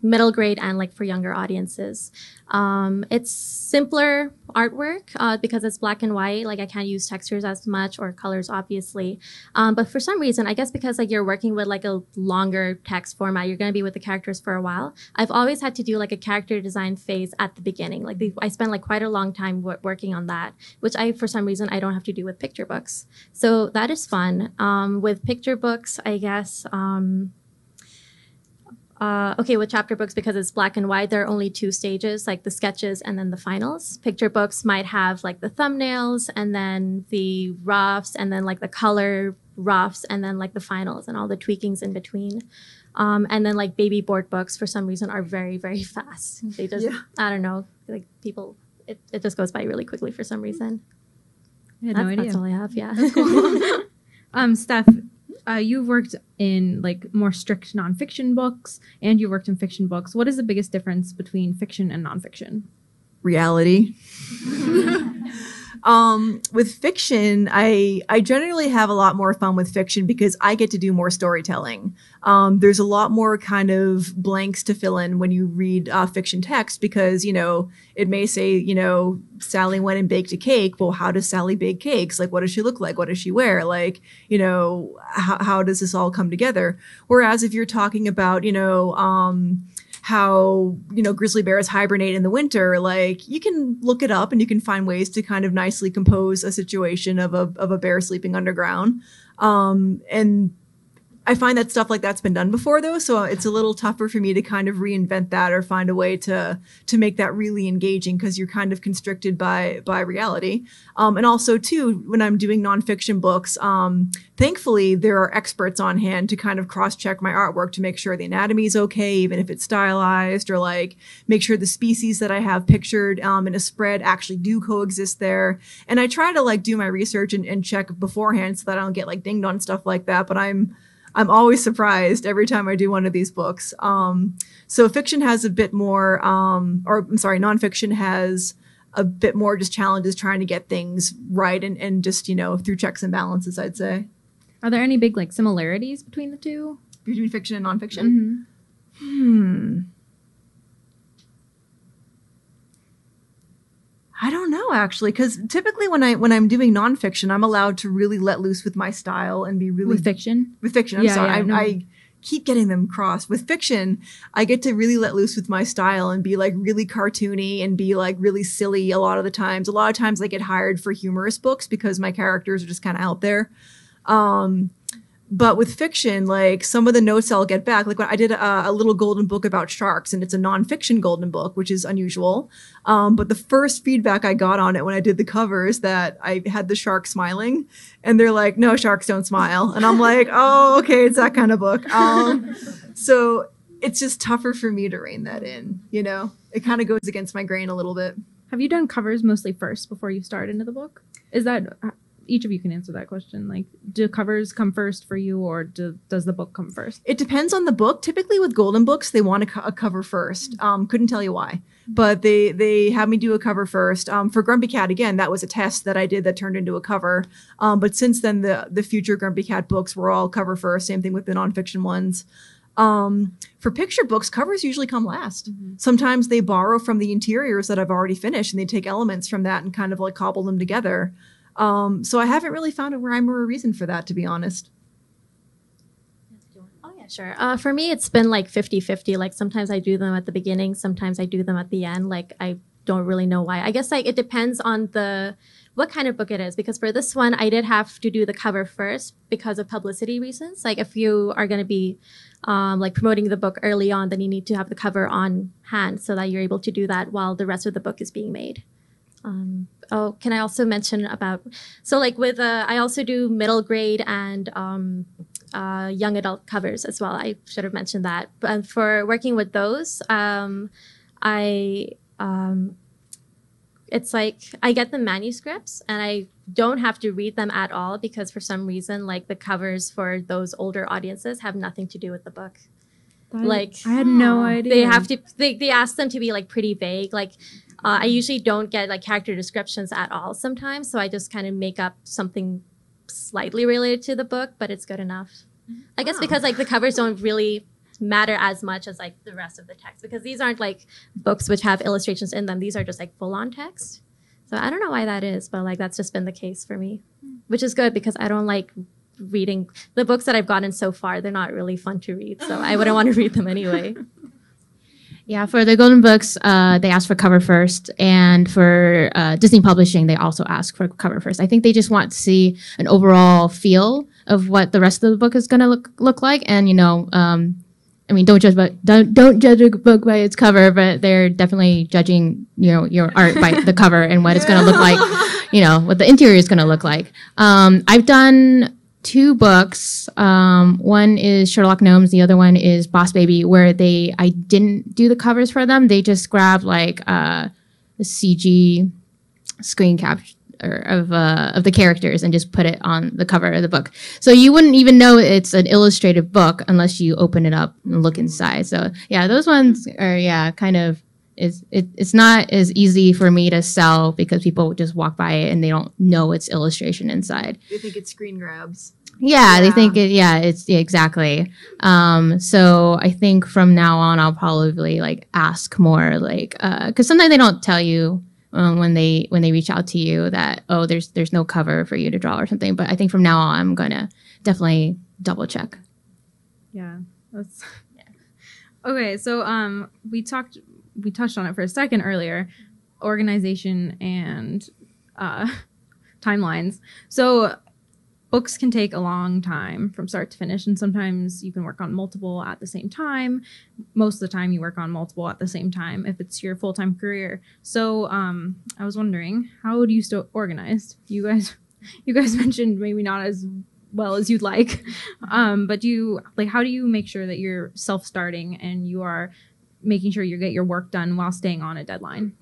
middle grade and like for younger audiences, it's simpler artwork because it's black and white. Like I can't use textures as much or colors, obviously. But for some reason, I guess because like you're working with like a longer text format, you're going to be with the characters for a while. I've always had to do like a character design phase at the beginning. Like I spent like quite a long time working on that, which for some reason, I don't have to do with picture books. So that is fun. With picture books, I guess, okay, with chapter books, because it's black and white, there are only two stages, like the sketches and then the finals. Picture books might have like the thumbnails and then the roughs and then like the color roughs and then like the finals and all the tweakings in between. And then like baby board books for some reason are very, very fast. They just, I don't know, like people, it just goes by really quickly for some reason.
I had no idea.
That's all I have, yeah.
That's cool. Steph, you've worked in like more strict nonfiction books and you worked in fiction books. What is the biggest difference between fiction and nonfiction?
Reality. With fiction, I generally have a lot more fun with fiction because I get to do more storytelling. There's a lot more kind of blanks to fill in when you read fiction text because, you know, it may say, you know, Sally went and baked a cake. Well, how does Sally bake cakes? Like, what does she look like? What does she wear? Like, you know, how does this all come together? Whereas if you're talking about, you know, how, you know, grizzly bears hibernate in the winter, like you can look it up and you can find ways to kind of nicely compose a situation of a bear sleeping underground. And I find that stuff like that's been done before though, so it's a little tougher for me to kind of reinvent that or find a way to make that really engaging because you're kind of constricted by reality. And also too, when I'm doing nonfiction books, thankfully there are experts on hand to kind of cross-check my artwork to make sure the anatomy is okay, even if it's stylized, or like make sure the species that I have pictured in a spread actually do coexist there. And I try to like do my research and check beforehand so that I don't get like dinged on stuff like that. But I'm always surprised every time I do one of these books. So fiction has a bit more, nonfiction has a bit more just challenges trying to get things right and just, you know, through checks and balances, I'd say.
Are there any big like similarities between the two?
Between fiction and nonfiction? Mm-hmm. I don't know, actually, because typically when I'm doing nonfiction, I'm allowed to really let loose with my style and be really
with fiction.
With fiction, I'm sorry, I keep getting them crossed. With fiction, I get to really let loose with my style and be like really cartoony and be like really silly a lot of the times. A lot of times I get hired for humorous books because my characters are just kind of out there. But with fiction, like some of the notes I'll get back, like when I did a little golden book about sharks, and it's a nonfiction golden book, which is unusual. But the first feedback I got on it when I did the cover is that I had the shark smiling, and they're like, "No, sharks don't smile." And I'm like, "Oh, okay, it's that kind of book." So it's just tougher for me to rein that in. You know, it kind of goes against my grain a little bit.
Have you done covers mostly first before you start into the book? Is that each of you can answer that question. Like, do covers come first for you, or does the book come first?
It depends on the book. Typically with golden books, they want a cover first. Couldn't tell you why, but they have me do a cover first. For Grumpy Cat, again, that was a test that I did that turned into a cover. But since then, the future Grumpy Cat books were all cover first. Same thing with the nonfiction ones. For picture books, covers usually come last. Sometimes they borrow from the interiors that I've already finished, and they take elements from that and kind of like cobble them together. So I haven't really found a rhyme or a reason for that, to be honest.
Oh, yeah, sure. For me, it's been like 50-50. Like sometimes I do them at the beginning, sometimes I do them at the end. Like I don't really know why. I guess like it depends on what kind of book it is. Because for this one, I did have to do the cover first because of publicity reasons. Like if you are going to be like promoting the book early on, then you need to have the cover on hand so that you're able to do that while the rest of the book is being made. Can I also mention so like with, I also do middle grade and young adult covers as well. I should have mentioned that. But for working with those, it's like I get the manuscripts and I don't have to read them at all because for some reason, like the covers for those older audiences have nothing to do with the book. Like
I had no idea.
They have to. They ask them to be like pretty vague. Like I usually don't get like character descriptions at all sometimes, so I just kind of make up something slightly related to the book, but it's good enough. I guess because like the covers don't really matter as much as like the rest of the text because these aren't like books which have illustrations in them. These are just like full-on text. So I don't know why that is, but like that's just been the case for me, which is good because I don't like reading the books that I've gotten so far. They're not really fun to read, so I wouldn't want to read them anyway.
Yeah, for the golden books, they ask for cover first, and for Disney Publishing, they also ask for cover first. I think they just want to see an overall feel of what the rest of the book is going to look like, and I mean, don't judge a book by its cover, but they're definitely judging your art by the cover and what it's going to look like, what the interior is going to look like. I've done 2 books. One is Sherlock Gnomes. The other one is Boss Baby, where I didn't do the covers for them. They just grabbed like a CG screen capture of the characters and just put it on the cover of the book. So you wouldn't even know it's an illustrated book unless you open it up and look inside. So yeah, those ones are kind of it's not as easy for me to sell because people just walk by it and they don't know it's illustration inside.
They think it's screen grabs.
Yeah, they think exactly. So I think from now on I'll probably like ask more like because sometimes they don't tell you when they reach out to you that there's no cover for you to draw or something. But I think from now on I'm gonna definitely double check.
Yeah, that's okay. So we touched on it for a second earlier, organization and timelines. So books can take a long time from start to finish, and sometimes you can work on multiple at the same time. Most of the time you work on multiple at the same time if it's your full-time career. So I was wondering, how do you stay organized? You guys mentioned maybe not as well as you'd like, but how do you make sure that you're self-starting and you are making sure you get your work done while staying on a deadline?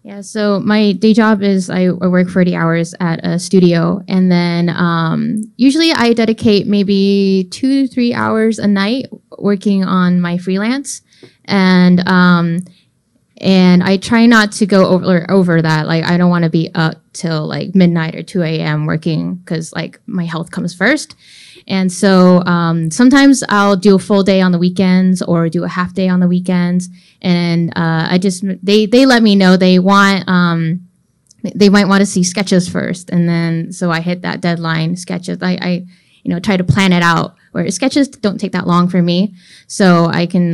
Yeah, so my day job is I work 40 hours at a studio, and then usually I dedicate maybe 2 to 3 hours a night working on my freelance, and I try not to go over that. Like I don't want to be up till like midnight or 2 a.m. working because like my health comes first. And so sometimes I'll do a full day on the weekends or do a half day on the weekends. And they let me know they might want to see sketches first. And then so I hit that deadline sketches. I try to plan it out where sketches don't take that long for me. So I can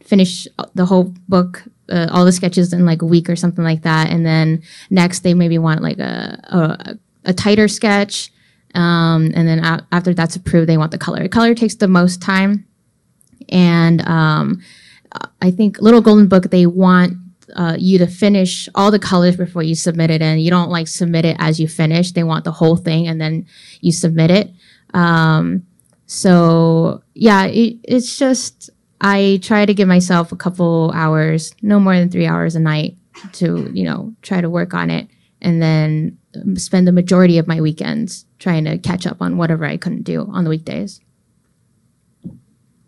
finish the whole book, all the sketches in like a week or something like that. And then next they maybe want like a tighter sketch. And then after that's approved, they want the color. Color takes the most time. And I think Little Golden Book, they want you to finish all the colors before you submit it. And you don't like submit it as you finish. They want the whole thing and then you submit it. So yeah, it's just, I try to give myself a couple hours, no more than 3 hours a night to, try to work on it. and then spend the majority of my weekends trying to catch up on whatever I couldn't do on the weekdays.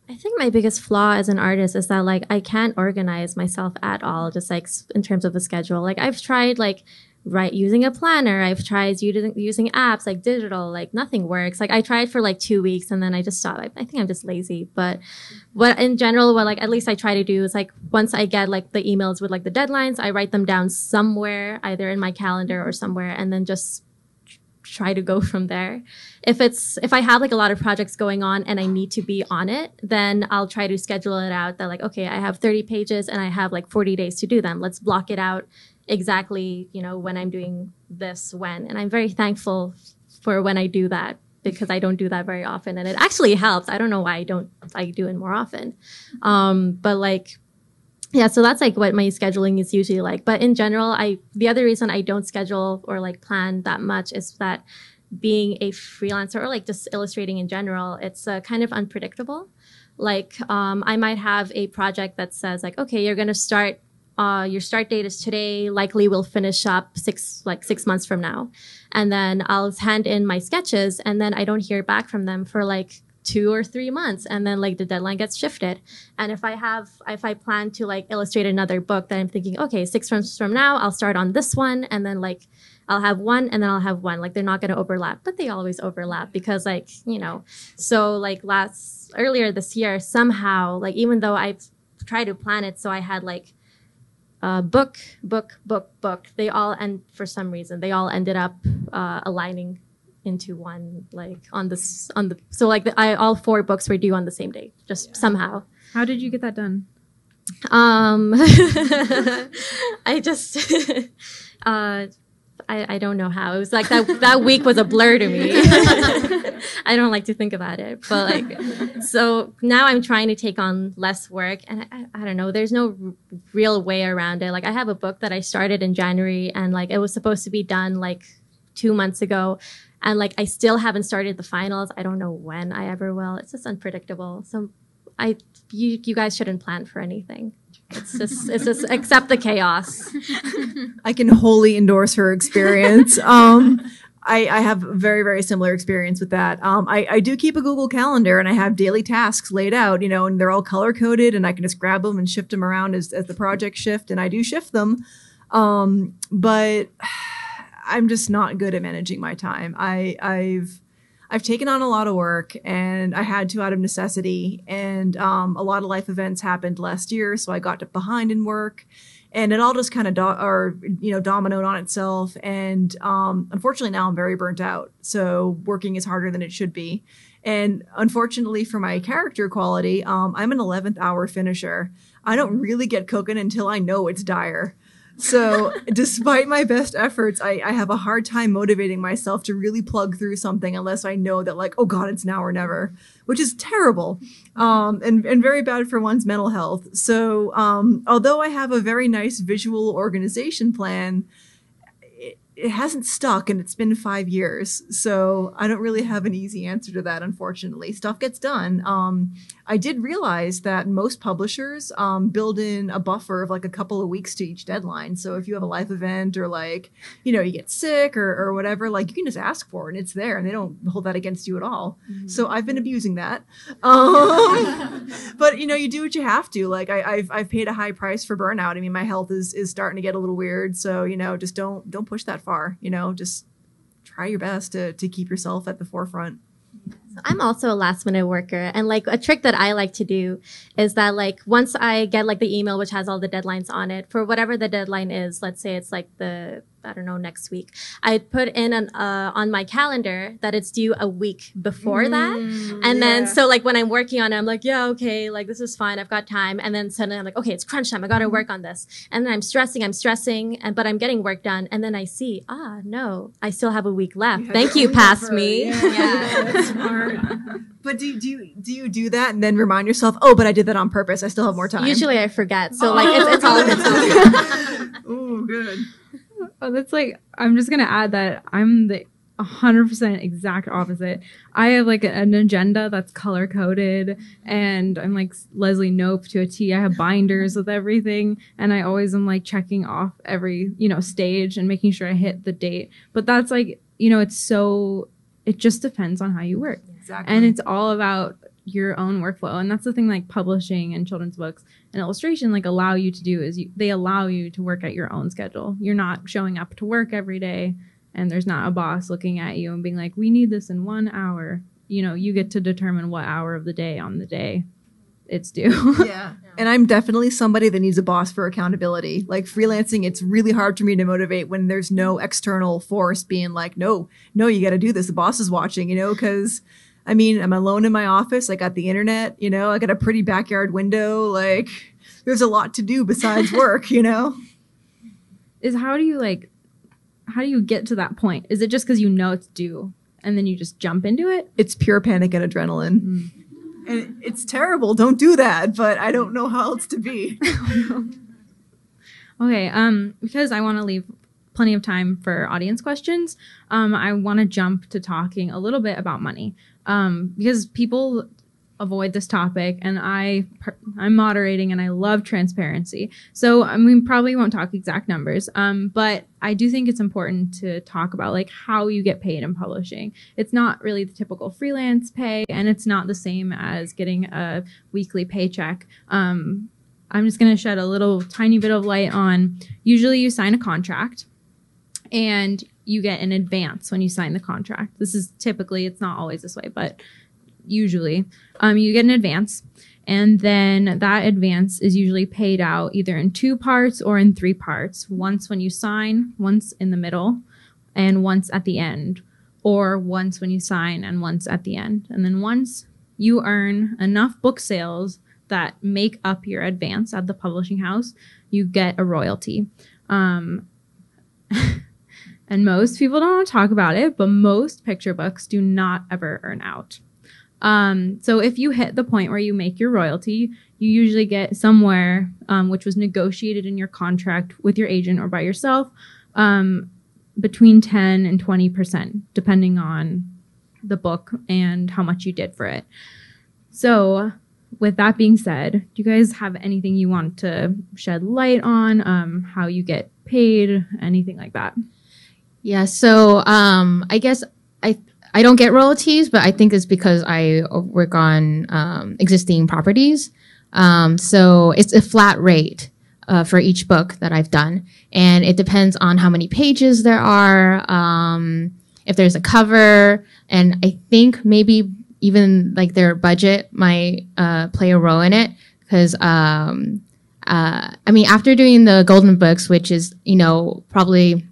I think my biggest flaw as an artist is that like I can't organize myself at all, just like in terms of the schedule. Like I've tried like using a planner. I've tried using apps like digital, like nothing works. Like I tried for like 2 weeks and then I just stopped. I think I'm just lazy. But what in general, what like at least I try to do is like once I get like the emails with like the deadlines, I write them down somewhere, either in my calendar or somewhere, and then just try to go from there. If I have like a lot of projects going on and I need to be on it, then I'll try to schedule it out that like, okay, I have 30 pages and I have like 40 days to do them. Let's block it out exactly, you know, when I'm doing this when. And I'm very thankful for when I do that, because I don't do that very often. And it actually helps. I don't know why I do it more often. But like, yeah, so that's like what my scheduling is usually like. But in general, the other reason I don't schedule or like plan that much is that being a freelancer or like just illustrating in general, it's kind of unpredictable. Like I might have a project that says like, okay, you're going to start, your start date is today, likely we'll finish up 6 months from now. And then I'll hand in my sketches and then I don't hear back from them for like 2 or 3 months, and then like the deadline gets shifted. And if I plan to like illustrate another book, then I'm thinking, okay, 6 months from now I'll start on this one, and then like I'll have one and then I'll have one. Like they're not going to overlap, but they always overlap because like, you know, so like earlier this year, somehow, like even though I've tried to plan it, so I had like book, they all, and for some reason they all ended up aligning into one, like so like all 4 books were due on the same day, just somehow.
How did you get that done?
I just I don't know how. It was like that week was a blur to me. I don't like to think about it, but like, so now I'm trying to take on less work, and I don't know, there's no real way around it. Like I have a book that I started in January, and like it was supposed to be done like 2 months ago. And like, I still haven't started the finals. I don't know when I ever will. It's just unpredictable. So you guys shouldn't plan for anything. It's just accept the chaos.
I can wholly endorse her experience. I have a very, very similar experience with that. I do keep a Google Calendar, and I have daily tasks laid out, you know, and they're all color coded, and I can just grab them and shift them around as the projects shift, and I do shift them. But I'm just not good at managing my time. I've taken on a lot of work, and I had to out of necessity. And a lot of life events happened last year, so I got behind in work, and it all just kind of dominoed on itself. And unfortunately, now I'm very burnt out. So working is harder than it should be. And unfortunately for my character quality, I'm an 11th hour finisher. I don't really get cooking until I know it's dire. So despite my best efforts, I have a hard time motivating myself to really plug through something unless I know that like, oh God, it's now or never, which is terrible and very bad for one's mental health. So although I have a very nice visual organization plan, it hasn't stuck, and it's been 5 years. So I don't really have an easy answer to that, unfortunately. Stuff gets done. I did realize that most publishers build in a buffer of like a couple of weeks to each deadline. So if you have a life event or like, you know, you get sick or whatever, like you can just ask for it and it's there, and they don't hold that against you at all. Mm-hmm. So I've been abusing that. But you know, you do what you have to. Like I've paid a high price for burnout. I mean, my health is starting to get a little weird. So, you know, just don't push that far, you know, just try your best to keep yourself at the forefront.
So I'm also a last minute worker, and like a trick that I like to do is that like once I get like the email which has all the deadlines on it for whatever the deadline is, let's say it's like next week, I put in on my calendar that it's due a week before that. And then so like when I'm working on it, I'm like, yeah, okay, like this is fine, I've got time. And then suddenly I'm like, okay, it's crunch time, I gotta work on this. And then I'm stressing, but I'm getting work done. And then I see, no, I still have a week left. Thank you, past me.
Yeah, that's smart. But do you do that and then remind yourself, oh, but I did that on purpose, I still have more time?
Usually I forget. So like it's all of it.
Oh, good.
Oh, that's like, I'm just going to add that I'm the 100% exact opposite. I have like an agenda that's color coded, and I'm like Leslie Knope to a T. I have binders with everything, and I always am like checking off every, stage and making sure I hit the date. But that's like, it just depends on how you work.
Exactly.
And it's all about your own workflow. And that's the thing like publishing and children's books and illustration like allow you to do is they allow you to work at your own schedule. You're not showing up to work every day and there's not a boss looking at you and being like, we need this in 1 hour. You get to determine what hour of the day on the day it's due.
Yeah. And I'm definitely somebody that needs a boss for accountability. Like freelancing, it's really hard for me to motivate when there's no external force being like, no, you got to do this. The boss is watching, because I'm alone in my office. I got the internet, I got a pretty backyard window. Like there's a lot to do besides work,
Is how do you get to that point? Is it just because it's due and then you just jump into it?
It's pure panic and adrenaline. Mm. And it's terrible. Don't do that. But I don't know how else to be.
Okay. Because I want to leave plenty of time for audience questions, I want to jump to talking a little bit about money. Because people avoid this topic and I'm moderating and I love transparency. So probably won't talk exact numbers. But I do think it's important to talk about like how you get paid in publishing. It's not really the typical freelance pay and it's not the same as getting a weekly paycheck. I'm just going to shed a little tiny bit of light on, usually you sign a contract and you get an advance when you sign the contract. This is typically, it's not always this way, but usually you get an advance, and then that advance is usually paid out either in 2 parts or in 3 parts. Once when you sign, once in the middle, and once at the end, or once when you sign and once at the end. And then once you earn enough book sales that make up your advance at the publishing house, you get a royalty. And most people don't want to talk about it, but most picture books do not ever earn out. So if you hit the point where you make your royalty, you usually get somewhere, which was negotiated in your contract with your agent or by yourself, between 10 and 20%, depending on the book and how much you did for it. So with that being said, do you guys have anything you want to shed light on, how you get paid, anything like that?
Yeah, so I guess I don't get royalties, but I think it's because I work on existing properties. So it's a flat rate for each book that I've done. And it depends on how many pages there are, if there's a cover, and I think maybe even like their budget might play a role in it. Because, after doing the Golden Books, which is, probably...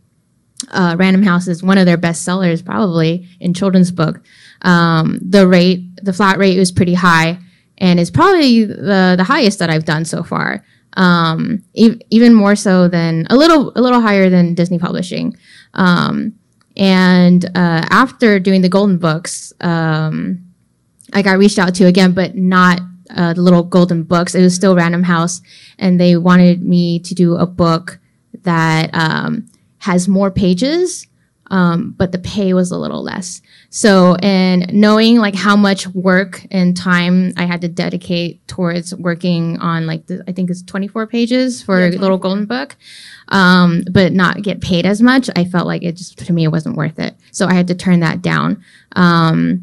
Random House is one of their best sellers probably in children's book. The flat rate was pretty high and is probably the highest that I've done so far. Even more so than a little higher than Disney Publishing. After doing the Golden Books, I got reached out to again, but not the little Golden Books. It was still Random House, and they wanted me to do a book that has more pages, but the pay was a little less. So, and knowing like how much work and time I had to dedicate towards working on I think it's 24 pages for a little Golden Book, but not get paid as much, I felt like to me, it wasn't worth it. So I had to turn that down. You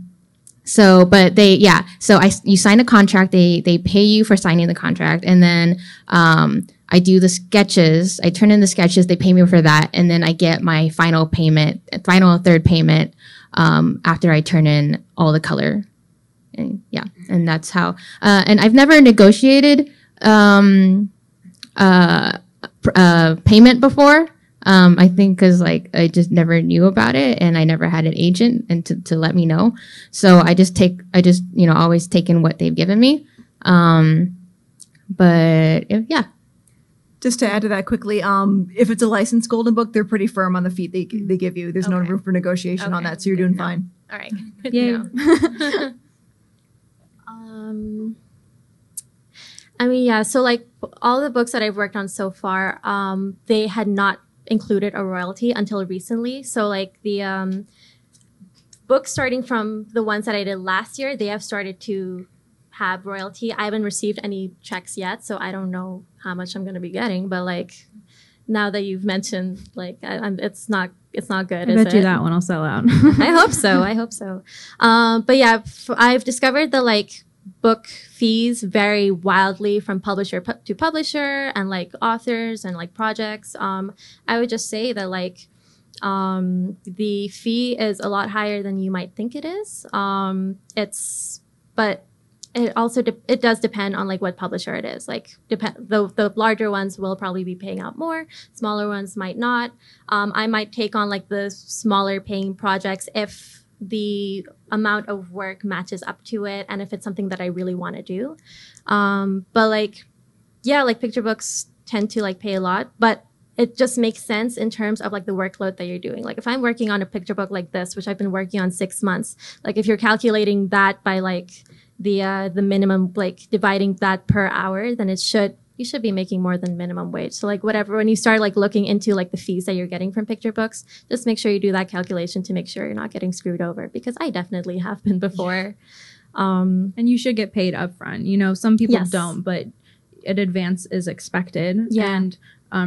sign a contract, they pay you for signing the contract, and then, I do the sketches. I turn in the sketches. They pay me for that, and then I get my final third payment after I turn in all the color. And that's how. And I've never negotiated payment before. I think because I just never knew about it, and I never had an agent and to let me know. So I just always taken what they've given me.
Just to add to that quickly, if it's a licensed Golden Book, they're pretty firm on the fee they give you. There's no room for negotiation on that, so you're doing fine.
All right. Good to know. So all the books that I've worked on so far, they had not included a royalty until recently. So books starting from the ones that I did last year, they have started to have royalty. I haven't received any checks yet, so I don't know how much I'm going to be getting. But like now that you've mentioned, like it's not good.
I bet you that one will sell out.
I hope so. I hope so. But yeah, I've discovered that like book fees vary wildly from publisher to publisher and like authors and like projects. I would just say that like the fee is a lot higher than you might think it is. But it also it does depend on like what publisher it is. Like the larger ones will probably be paying out more. Smaller ones might not. I might take on like the smaller paying projects if the amount of work matches up to it and if it's something that I really want to do. But like, yeah, like picture books tend to like pay a lot, but it just makes sense in terms of like the workload that you're doing. Like if I'm working on a picture book like this, which I've been working on 6 months, like if you're calculating that by like the minimum, like dividing that per hour, then you should be making more than minimum wage. So like whatever, when you start like looking into like the fees that you're getting from picture books, just make sure you do that calculation to make sure you're not getting screwed over, because I definitely have been before.
And you should get paid upfront. You know, some people
Yes.
don't, but an advance is expected.
Yeah.
And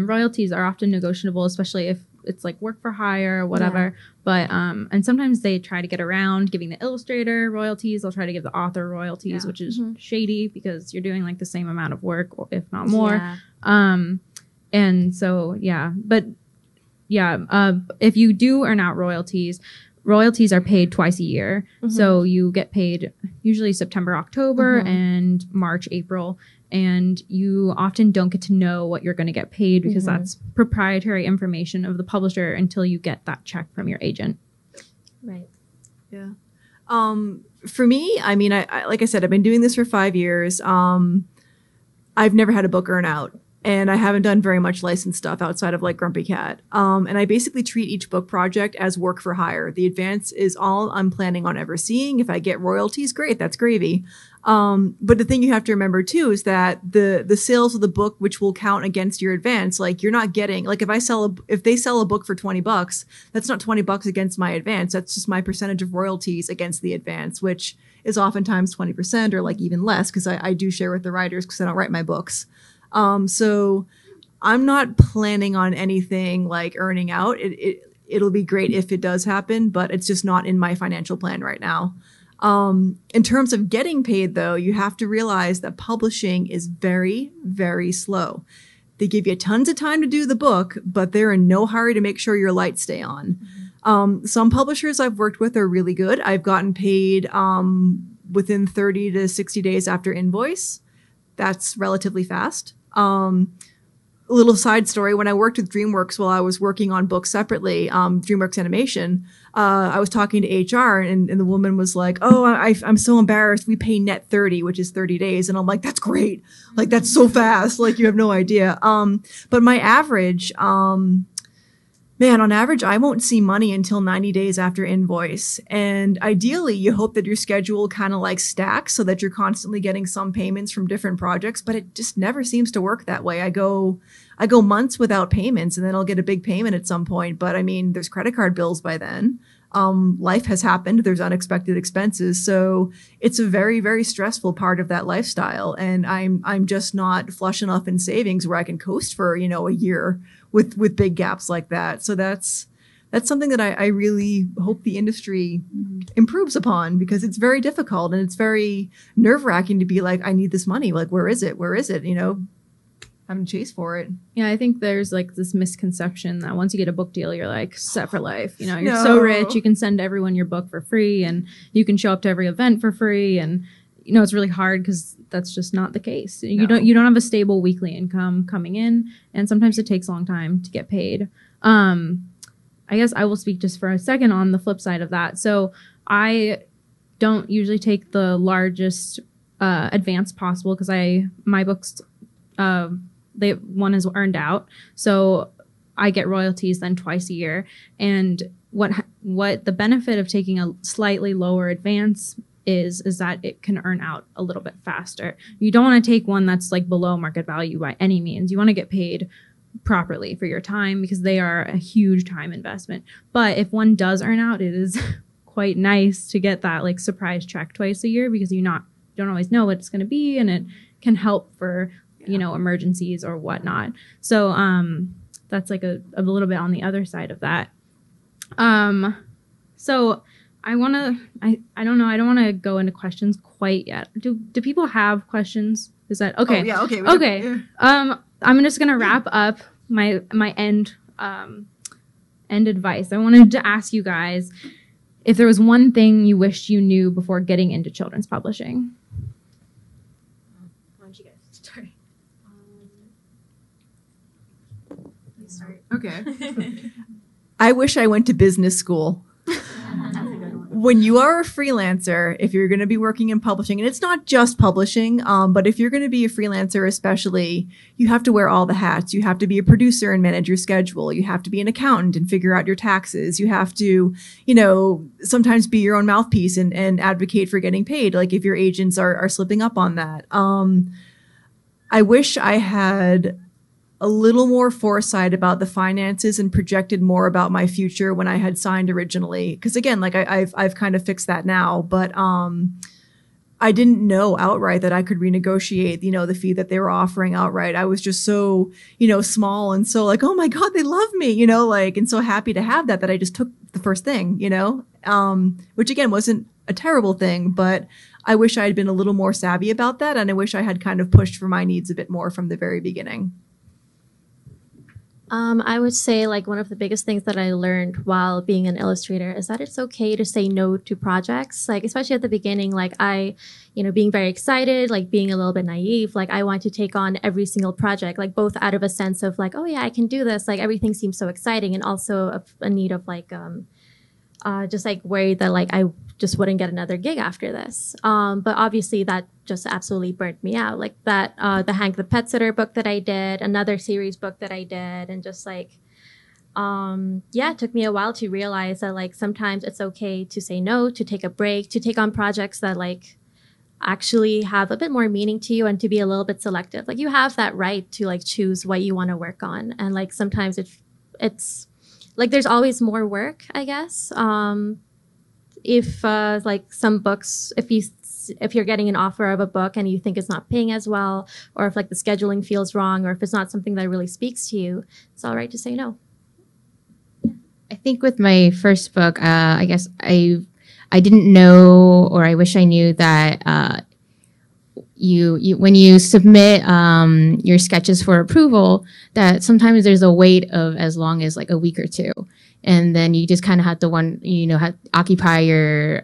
royalties are often negotiable, especially if it's like work for hire or whatever. But and sometimes they try to get around giving the illustrator royalties. They'll try to give the author royalties, which is shady because you're doing like the same amount of work, or if not more.
Yeah.
And so if you do earn out royalties are paid twice a year. So you get paid usually September, October, and March, April. And you often don't get to know what you're going to get paid because that's proprietary information of the publisher until you get that check from your agent.
Right.
Yeah. For me, I mean, I like I said, I've been doing this for 5 years. I've never had a book earn out, and I haven't done very much licensed stuff outside of like Grumpy Cat. And I basically treat each book project as work for hire. The advance is all I'm planning on ever seeing. If I get royalties, great, that's gravy. But the thing you have to remember too is that the sales of the book, which will count against your advance, like you're not getting, like if they sell a book for $20, that's not $20 against my advance. That's just my percentage of royalties against the advance, which is oftentimes 20% or like even less, because I do share with the writers because I don't write my books. So I'm not planning on anything like earning out. It'll be great if it does happen, but it's just not in my financial plan right now. In terms of getting paid, though, you have to realize that publishing is very, very slow. They give you tons of time to do the book, but they're in no hurry to make sure your lights stay on. Some publishers I've worked with are really good. I've gotten paid within 30 to 60 days after invoice. That's relatively fast. A little side story, when I worked with DreamWorks while I was working on books separately, DreamWorks Animation, I was talking to HR and the woman was like, oh, I'm so embarrassed. We pay net 30, which is 30 days. And I'm like, that's great. Like, that's so fast. Like, you have no idea. But my average, on average, I won't see money until 90 days after invoice. And ideally, you hope that your schedule kind of like stacks so that you're constantly getting some payments from different projects, but it just never seems to work that way. I go months without payments and then I'll get a big payment at some point. But I mean, there's credit card bills by then. Life has happened. There's unexpected expenses. So it's a very, very stressful part of that lifestyle. And I'm just not flush enough in savings where I can coast for, a year with big gaps like that. So that's something that I really hope the industry improves upon, because it's very difficult and it's very nerve wracking to be like, I need this money. Like, where is it? Where is it? Having to chase for it.
Yeah, I think there's like this misconception that once you get a book deal, you're like set for life. You're
No.
so rich, you can send everyone your book for free and you can show up to every event for free. And it's really hard because that's just not the case.
No.
You don't have a stable weekly income coming in, and sometimes it takes a long time to get paid. I guess I will speak just for a second on the flip side of that. So I don't usually take the largest advance possible because my books one is earned out, so I get royalties then twice a year. And what the benefit of taking a slightly lower advance is that it can earn out a little bit faster. You don't want to take one that's like below market value by any means. You want to get paid properly for your time because they are a huge time investment. But if one does earn out, it is quite nice to get that like surprise check twice a year because don't always know what it's going to be, and it can help for emergencies or whatnot. So that's like a little bit on the other side of that. So I don't know, I don't want to go into questions quite yet. Do people have questions? Is that okay?
Oh, yeah, okay.
Okay. I'm just gonna wrap up my end advice. I wanted to ask you guys if there was one thing you wished you knew before getting into children's publishing.
Why don't you guys start?
You start. Okay. I wish I went to business school. When you are a freelancer, if you're going to be working in publishing, and it's not just publishing, but if you're going to be a freelancer especially, you have to wear all the hats. You have to be a producer and manage your schedule. You have to be an accountant and figure out your taxes. You have to, sometimes be your own mouthpiece and advocate for getting paid, like if your agents are slipping up on that. I wish I had a little more foresight about the finances and projected more about my future when I had signed originally. Because again, like I've kind of fixed that now, but I didn't know outright that I could renegotiate, the fee that they were offering outright. I was just so, small and so like, oh my God, they love me, and so happy to have that I just took the first thing, which again wasn't a terrible thing, but I wish I had been a little more savvy about that. And I wish I had kind of pushed for my needs a bit more from the very beginning.
I would say like one of the biggest things that I learned while being an illustrator is that it's okay to say no to projects. Like, especially at the beginning, like being very excited, like being a little bit naive, like I want to take on every single project, like both out of a sense of like, oh yeah, I can do this. Like everything seems so exciting, and also a need of like, just like worried that like I just wouldn't get another gig after this. But obviously that just absolutely burnt me out. Like that, the Hank the Pet Sitter book that I did, another series book that I did, and just like, it took me a while to realize that like sometimes it's okay to say no, to take a break, to take on projects that like actually have a bit more meaning to you, and to be a little bit selective. Like you have that right to like choose what you want to work on. And like sometimes it's like there's always more work, I guess. If like some books, if you're getting an offer of a book and you think it's not paying as well, or if like the scheduling feels wrong, or if it's not something that really speaks to you, it's all right to say no.
I think with my first book, I guess I didn't know, or I wish I knew that you when you submit your sketches for approval, that sometimes there's a wait of as long as like a week or two. And then you just kind of have to occupy your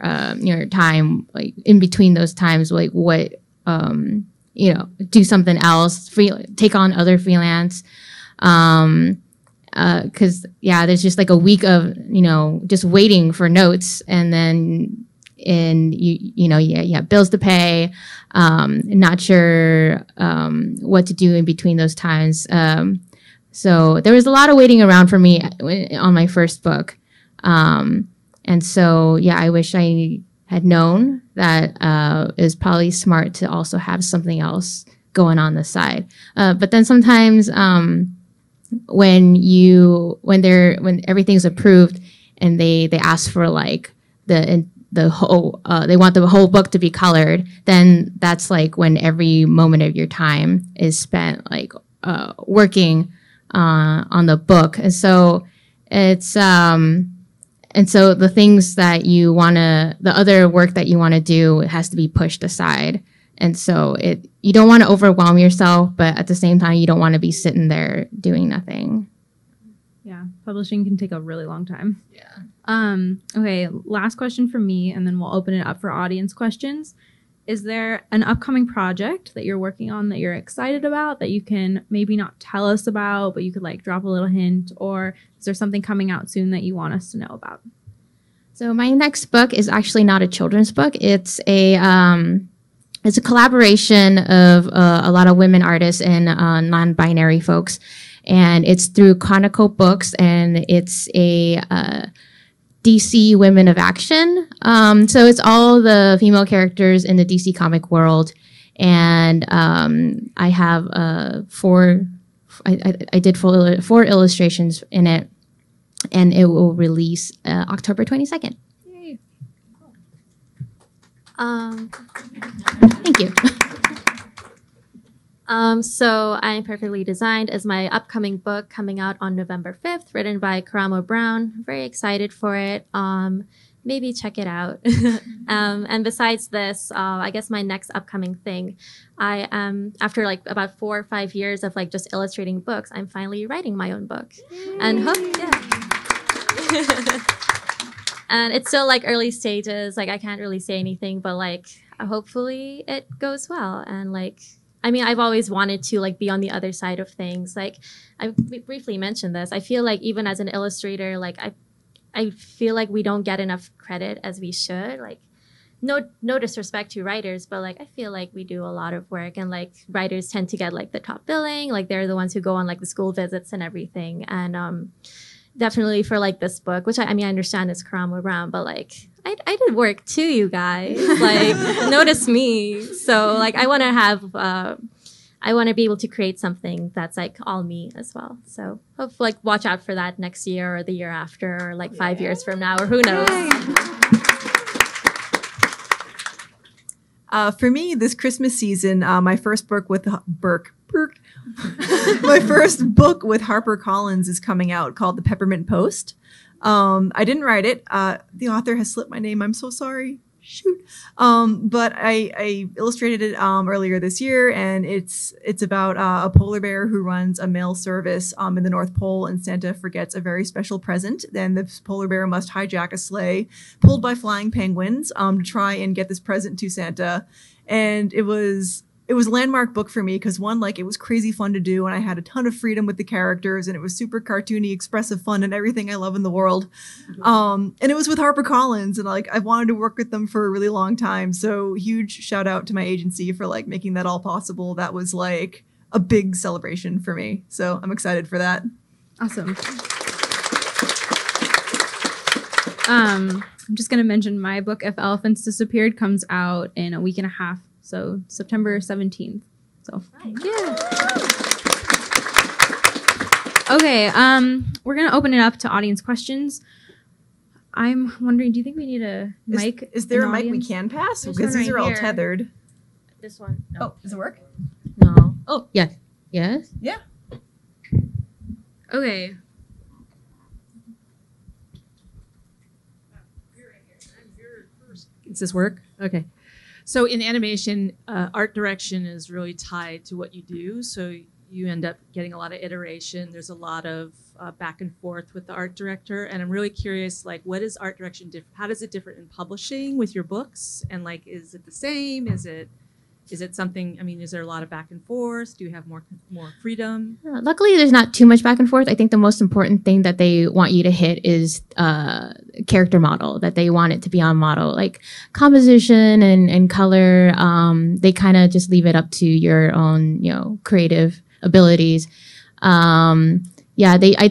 time, like in between those times, like what, do something else, take on other freelance. Cause there's just like a week of, just waiting for notes, and then, you have bills to pay, not sure, what to do in between those times. So there was a lot of waiting around for me on my first book. And so, I wish I had known that it was probably smart to also have something else going on the side. But then sometimes when everything's approved and they ask for like the whole, they want the whole book to be colored, then that's like when every moment of your time is spent like working on the book. And so it's and so the things that the other work that you want to do, it has to be pushed aside. And so you don't want to overwhelm yourself, but at the same time you don't want to be sitting there doing nothing.
Yeah, publishing can take a really long time.
Yeah.
Okay, last question from me, and then we'll open it up for audience questions. Is there an upcoming project that you're working on that you're excited about that you can maybe not tell us about, but you could like drop a little hint? Or is there something coming out soon that you want us to know about?
So my next book is actually not a children's book. It's a collaboration of a lot of women artists and non-binary folks. And it's through Conical Books, and it's a DC Women of Action. So it's all the female characters in the DC comic world. And I have I did four illustrations in it, and it will release October 22nd.
Yay.
Thank you.
So I'm Perfectly Designed is my upcoming book coming out on November 5th, written by Karamo Brown. I'm very excited for it. Maybe check it out. And besides this, I guess my next upcoming thing, I am, after like about 4 or 5 years of like just illustrating books, I'm finally writing my own book. And and it's still like early stages. Like I can't really say anything, but like hopefully it goes well. And like, I mean, I've always wanted to like be on the other side of things. Like I briefly mentioned this. I feel like even as an illustrator, like I feel like we don't get enough credit as we should. Like no disrespect to writers, but like I feel like we do a lot of work, and like writers tend to get like the top billing. Like they're the ones who go on like the school visits and everything. And definitely for like this book, which I mean I understand it's Karamo Brown, but like I did work too, you guys. Like notice me. So like I want to have I want to be able to create something that's like all me as well. So hopefully like watch out for that next year or the year after, or like 5 years from now, or who knows.
For me, this Christmas season, my first book with my first book with HarperCollins is coming out, called The Peppermint Post. I didn't write it. The author has slipped my name. I'm so sorry. Shoot. But I illustrated it earlier this year, and it's about a polar bear who runs a mail service in the North Pole, and Santa forgets a very special present. Then the polar bear must hijack a sleigh pulled by flying penguins to try and get this present to Santa. And it was a landmark book for me because, one, like, it was crazy fun to do, and I had a ton of freedom with the characters, and it was super cartoony, expressive fun, and everything I love in the world. And it was with HarperCollins, and like I've wanted to work with them for a really long time. So huge shout out to my agency for like making that all possible. That was like a big celebration for me. So I'm excited for that.
Awesome. I'm just gonna mention my book, If Elephants Disappeared, comes out in a week and a half. So September 17th. So yeah. Okay, we're gonna open it up to audience questions. I'm wondering, do you think we need a mic?
Is there a mic we can pass? Because these are all tethered.
This one. No.
Oh, does it work?
No. Oh, yes. Yes?
Yeah.
Okay.
Does this work? Okay. So in animation, art direction is really tied to what you do. So you end up getting a lot of iteration. There's a lot of back and forth with the art director. And I'm really curious, like, what is art direction different? How does it differ in publishing with your books? And like, is it the same? Is it something, I mean, is there a lot of back and forth? Do you have more freedom?
Luckily, there's not too much back and forth. I think the most important thing that they want you to hit is character model, that they want it to be on model. Like composition and color, they kind of just leave it up to your own, creative abilities. I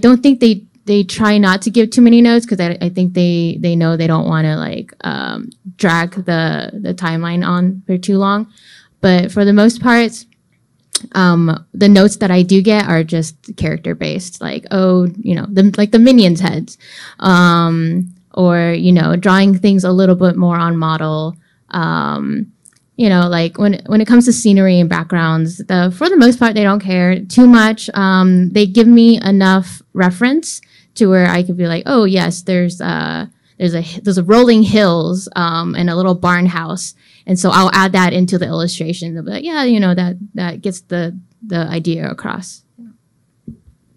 don't think they try not to give too many notes, because I think they know they don't want to like drag the timeline on for too long. But for the most part, the notes that I do get are just character based, like the Minions heads, or drawing things a little bit more on model. Like when it comes to scenery and backgrounds, for the most part they don't care too much. They give me enough reference to where I could be like, oh yes, there's a rolling hills and a little barn house. And so I'll add that into the illustration. They'll be like, yeah, that gets the idea across.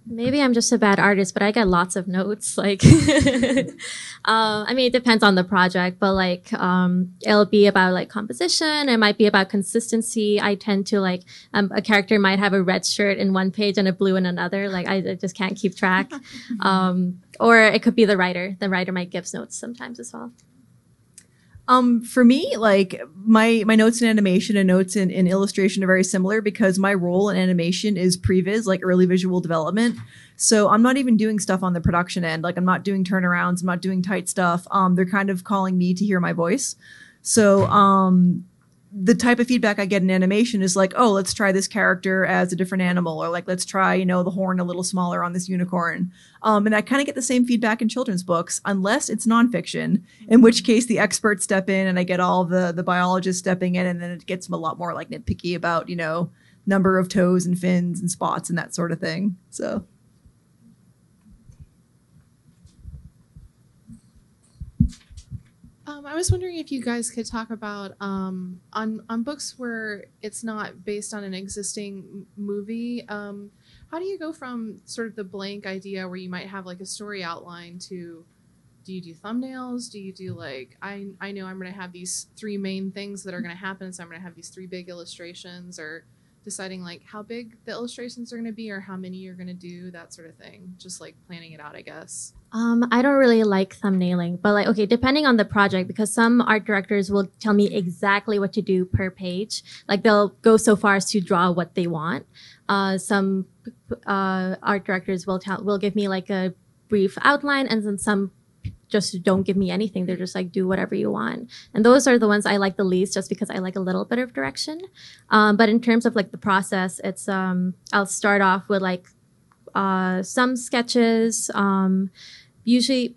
Maybe I'm just a bad artist, but I get lots of notes. Like, I mean, it depends on the project, but like, it'll be about like composition. It might be about consistency. I tend to like, a character might have a red shirt in one page and a blue in another. Like, I just can't keep track. Or it could be the writer. The writer might give notes sometimes as well.
For me, like my notes in animation and notes in illustration are very similar, because my role in animation is previs, like early visual development. So I'm not even doing stuff on the production end. Like I'm not doing turnarounds, I'm not doing tight stuff. They're kind of calling me to hear my voice. So the type of feedback I get in animation is like, oh, let's try this character as a different animal, or like, let's try, the horn a little smaller on this unicorn. And I kind of get the same feedback in children's books, unless it's nonfiction, in which case the experts step in and I get all the biologists stepping in, and then it gets a lot more like nitpicky about, number of toes and fins and spots and that sort of thing. So.
I was wondering if you guys could talk about on books where it's not based on an existing movie. How do you go from sort of the blank idea where you might have like a story outline to, do you do thumbnails? Do you do like, I know I'm going to have these 3 main things that are going to happen, so I'm going to have these 3 big illustrations, or deciding like how big the illustrations are going to be or how many you're going to do, that sort of thing. Just like planning it out, I guess.
I don't really like thumbnailing, but like, okay, depending on the project, because some art directors will tell me exactly what to do per page. Like they'll go so far as to draw what they want. Some art directors will give me like a brief outline, and then some just don't give me anything. They're just like, do whatever you want. And those are the ones I like the least, just because I like a little bit of direction. But in terms of like the process, it's I'll start off with like some sketches. Usually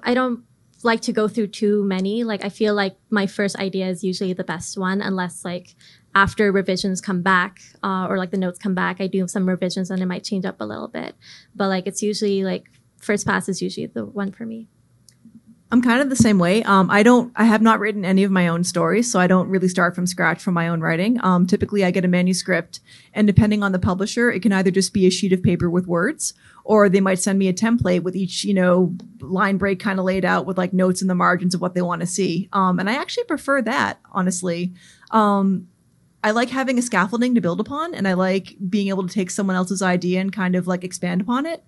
I don't like to go through too many. Like I feel like my first idea is usually the best one, unless like after revisions come back or like the notes come back, I do some revisions and it might change up a little bit. But like it's usually like first pass is usually the one for me.
I'm kind of the same way. I have not written any of my own stories, so I don't really start from scratch from my own writing. Typically I get a manuscript, and depending on the publisher, it can either just be a sheet of paper with words, or they might send me a template with each, line break kind of laid out with like notes in the margins of what they want to see. And I actually prefer that, honestly. I like having a scaffolding to build upon, and I like being able to take someone else's idea and kind of like expand upon it.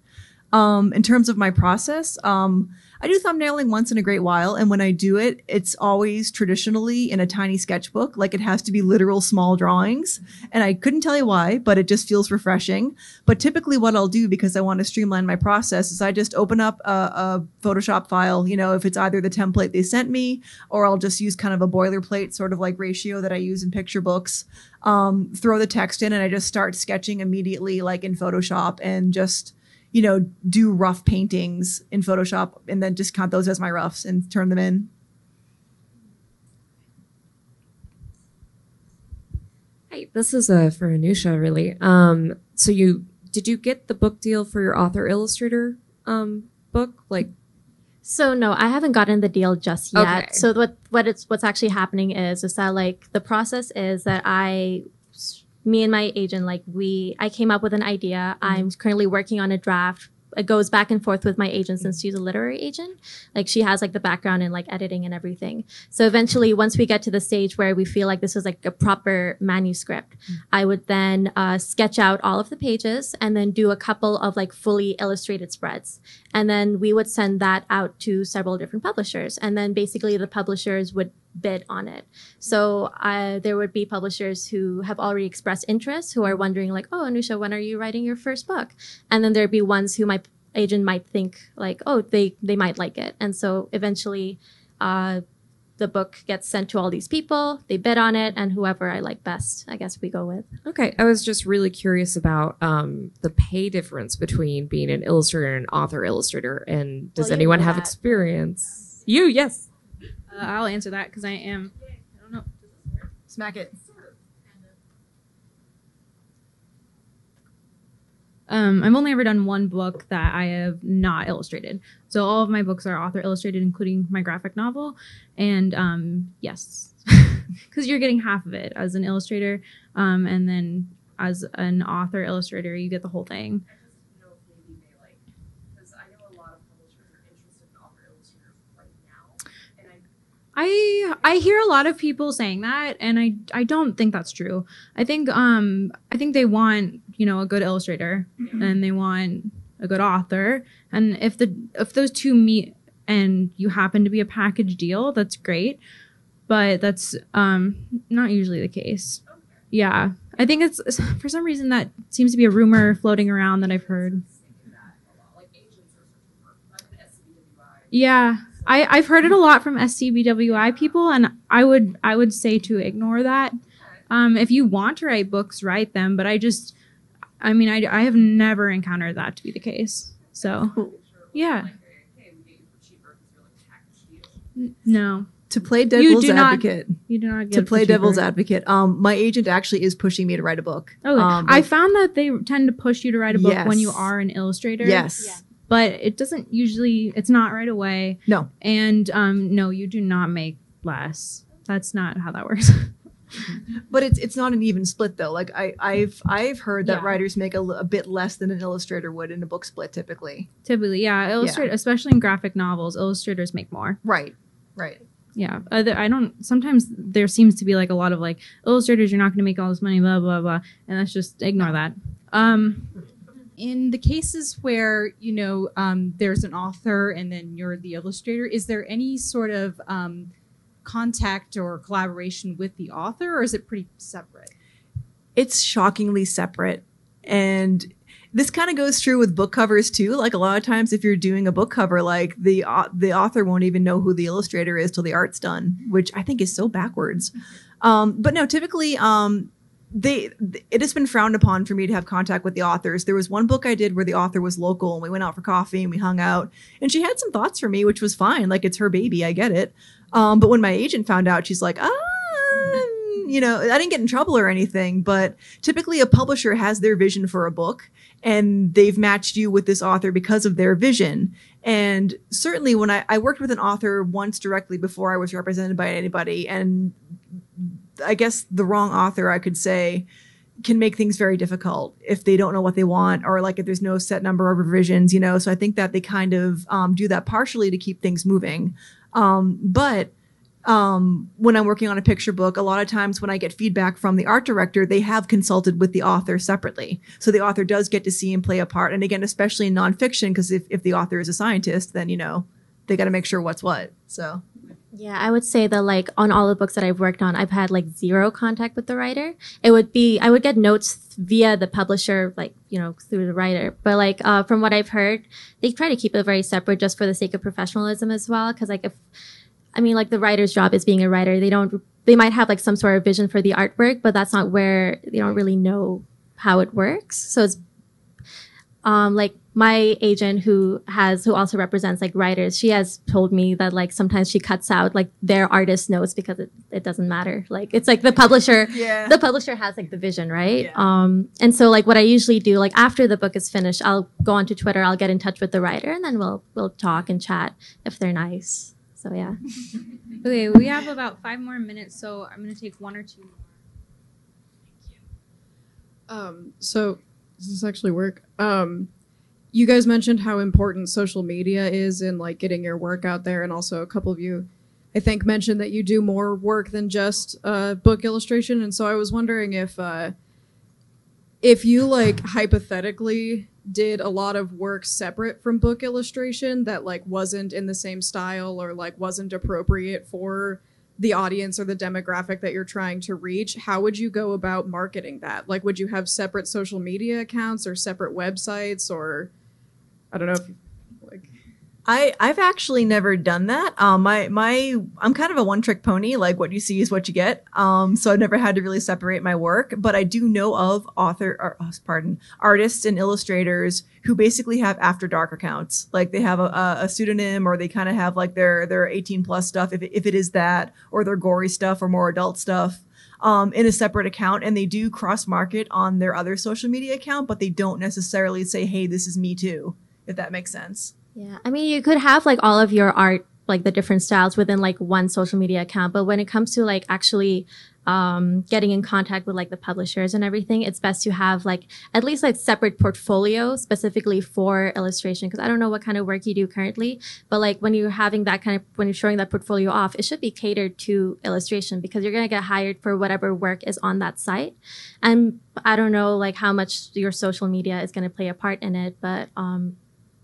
In terms of my process, I do thumbnailing once in a great while, and when I do it, it's always traditionally in a tiny sketchbook. Like it has to be literal small drawings, and I couldn't tell you why, but it just feels refreshing. But typically what I'll do, because I want to streamline my process, is I just open up a Photoshop file, if it's either the template they sent me, or I'll just use kind of a boilerplate sort of like ratio that I use in picture books, throw the text in, and I just start sketching immediately like in Photoshop, and just do rough paintings in Photoshop, and then just count those as my roughs and turn them in.
Hi, this is for Anoosha, really. So did you get the book deal for your author illustrator book?
So no, I haven't gotten the deal just yet.
Okay.
So what's actually happening is that like the process is that me and my agent, I came up with an idea. Mm-hmm. I'm currently working on a draft. It goes back and forth with my agent since she's a literary agent. Like she has like the background in like editing and everything. So eventually, once we get to the stage where we feel like this is like a proper manuscript, I would then sketch out all of the pages and then do a couple of like fully illustrated spreads. And then we would send that out to several different publishers. And then basically the publishers would bid on it. So there would be publishers who have already expressed interest, who are wondering like, oh, Anoosha, when are you writing your first book? And then there'd be ones who my agent might think like, oh, they might like it. And so eventually the book gets sent to all these people, they bid on it, and whoever I like best, I guess we go with.
Okay, I was just really curious about the pay difference between being an illustrator and an author illustrator, and does anyone have experience? You, yes.
I'll answer that because I don't know.
Smack it.
I've only ever done one book that I have not illustrated. So all of my books are author illustrated, including my graphic novel. And yes, because you're getting half of it as an illustrator. And then as an author illustrator, you get the whole thing. I hear a lot of people saying that, and I don't think that's true. I think they want, a good illustrator, and they want a good author, and if those two meet and you happen to be a package deal, that's great, but that's not usually the case. Yeah, I think it's for some reason that seems to be a rumor floating around that I've heard. Yeah. I've heard it a lot from SCBWI people, and I would say to ignore that. If you want to write books, write them. But I have never encountered that to be the case. So, yeah. No.
To play devil's advocate.
You do not get
to play devil's
cheaper.
advocate. My agent actually is pushing me to write a book.
Okay. I found that they tend to push you to write a book when you
Yes.
are an illustrator.
Yes.
Yeah.
But it doesn't usually, it's not right away.
No.
And no, you do not make less. That's not how that works.
But it's not an even split though. Like I've heard that
Yeah.
writers make a bit less than an illustrator would in a book split typically.
Typically, yeah. Especially in graphic novels, illustrators make more.
Right.
Yeah. Sometimes there seems to be like a lot of like, illustrators, you're not going to make all this money, blah, blah, blah. And that's just, ignore that.
In the cases where, there's an author and then you're the illustrator, is there any sort of contact or collaboration with the author, or is it pretty separate?
It's shockingly separate. And this kind of goes true with book covers too. Like a lot of times if you're doing a book cover, like the author won't even know who the illustrator is till the art's done, which I think is so backwards. But no, typically it has been frowned upon for me to have contact with the authors. There was one book I did where the author was local and we went out for coffee and we hung out and she had some thoughts for me, which was fine. Like it's her baby. I get it. But when my agent found out, she's like, I didn't get in trouble or anything, but typically a publisher has their vision for a book and they've matched you with this author because of their vision. And certainly when I worked with an author once directly before I was represented by anybody, and I guess the wrong author, I could say, can make things very difficult if they don't know what they want or like if there's no set number of revisions, so I think that they kind of do that partially to keep things moving. But when I'm working on a picture book, a lot of times when I get feedback from the art director, they have consulted with the author separately. So the author does get to see and play a part. And again, especially in nonfiction, because if the author is a scientist, then, they got to make sure what's what. So.
Yeah, I would say that like on all the books that I've worked on, I've had like zero contact with the writer. I would get notes via the publisher, like, through the writer. But like from what I've heard, they try to keep it very separate just for the sake of professionalism as well. Because like the writer's job is being a writer. They might have like some sort of vision for the artwork, but that's not where they don't really know how it works. So it's like my agent who also represents like writers, she has told me that like sometimes she cuts out like their artist notes because it doesn't matter. Like it's like the publisher has like the vision, right?
Yeah.
And so like what I usually do, like after the book is finished, I'll go onto Twitter, I'll get in touch with the writer and then we'll talk and chat if they're nice. So yeah.
Okay, we have about 5 more minutes, so I'm going to take 1 or 2 more.
So does this actually work? You guys mentioned how important social media is in like getting your work out there, and also a couple of you, I think, mentioned that you do more work than just book illustration. And so I was wondering if you like hypothetically did a lot of work separate from book illustration that like wasn't in the same style or like wasn't appropriate for the audience or the demographic that you're trying to reach, how would you go about marketing that? Like, would you have separate social media accounts or separate websites, or I don't know if like.
I've actually never done that. I'm kind of a one-trick pony. Like what you see is what you get. So I've never had to really separate my work, but I do know of artists and illustrators who basically have after dark accounts. Like they have a pseudonym, or they kind of have like their 18 plus stuff, if it is that, or their gory stuff or more adult stuff, in a separate account. And they do cross market on their other social media account, but they don't necessarily say, hey, this is me too, if that makes sense.
Yeah, I mean, you could have like all of your art, like the different styles within like one social media account. But when it comes to like actually getting in contact with like the publishers and everything, it's best to have like at least like separate portfolio specifically for illustration. Because I don't know what kind of work you do currently, but like when you're having that when you're showing that portfolio off, it should be catered to illustration because you're going to get hired for whatever work is on that site. And I don't know like how much your social media is going to play a part in it, but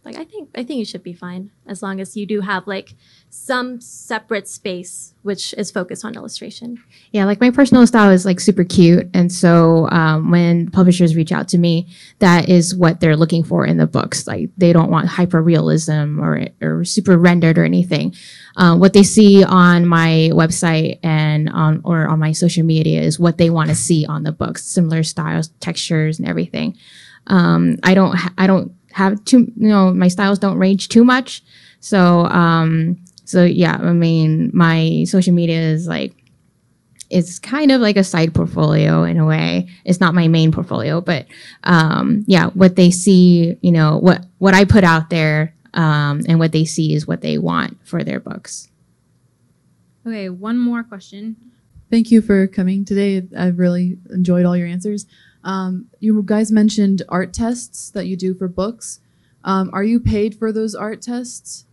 Like I think you should be fine as long as you do have like some separate space which is focused on illustration.
Yeah, like my personal style is like super cute. And so when publishers reach out to me, that is what they're looking for in the books. Like they don't want hyper realism or super rendered or anything. What they see on my website and on my social media is what they want to see on the books, similar styles, textures, and everything. I don't have too, my styles don't range too much. So yeah, I mean, my social media is like, it's kind of like a side portfolio in a way. It's not my main portfolio, but yeah, what they see, what I put out there, and what they see is what they want for their books.
Okay, one more question.
Thank you for coming today. I've really enjoyed all your answers. You guys mentioned art tests that you do for books. Are you paid for those art tests?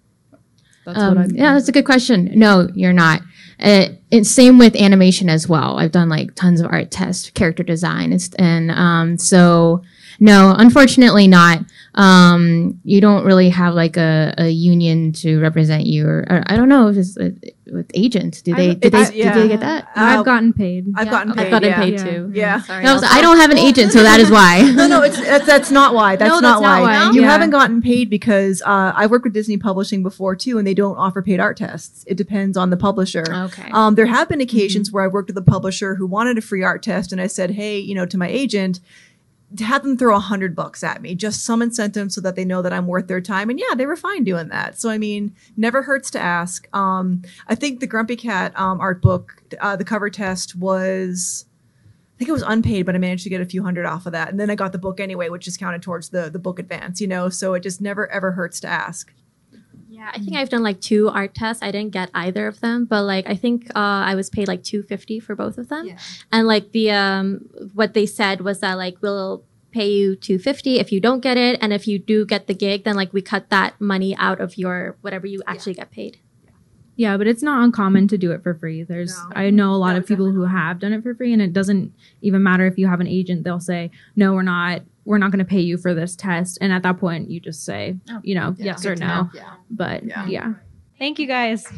That's what I'm.
Yeah, that's a good question. No, you're not. It's same with animation as well. I've done like tons of art tests, character design, and so no, unfortunately not. You don't really have like a union to represent you, or I don't know if it's with agents. Do they get that?
I've gotten paid.
I've gotten paid.
I've gotten paid
Yeah.
too.
Yeah.
Sorry,
No,
Elsa.
I don't have an agent, so that is why.
No, that's not why. That's not why. You
Yeah.
haven't gotten paid because I worked with Disney Publishing before too, and they don't offer paid art tests. It depends on the publisher.
Okay.
There have been occasions where I worked with a publisher who wanted a free art test, and I said, hey, to my agent, to have them throw $100 at me, just some incentive so that they know that I'm worth their time. And yeah, they were fine doing that. So, I mean, never hurts to ask. I think the Grumpy Cat art book, the cover test was, I think it was unpaid, but I managed to get a few hundred off of that. And then I got the book anyway, which is counted towards the book advance, so it just never, ever hurts to ask.
Yeah, I think I've done like 2 art tests. I didn't get either of them, but like I think I was paid like $250 for both of them. Yeah. And like the what they said was that like we'll pay you $250 if you don't get it, and if you do get the gig, then like we cut that money out of your whatever you actually get paid.
Yeah, but it's not uncommon to do it for free. I know a lot of people who have done it for free, and it doesn't even matter if you have an agent. They'll say, no, we're not going to pay you for this test. And at that point, you just say, yes or no.
Yeah.
But yeah. Thank you guys.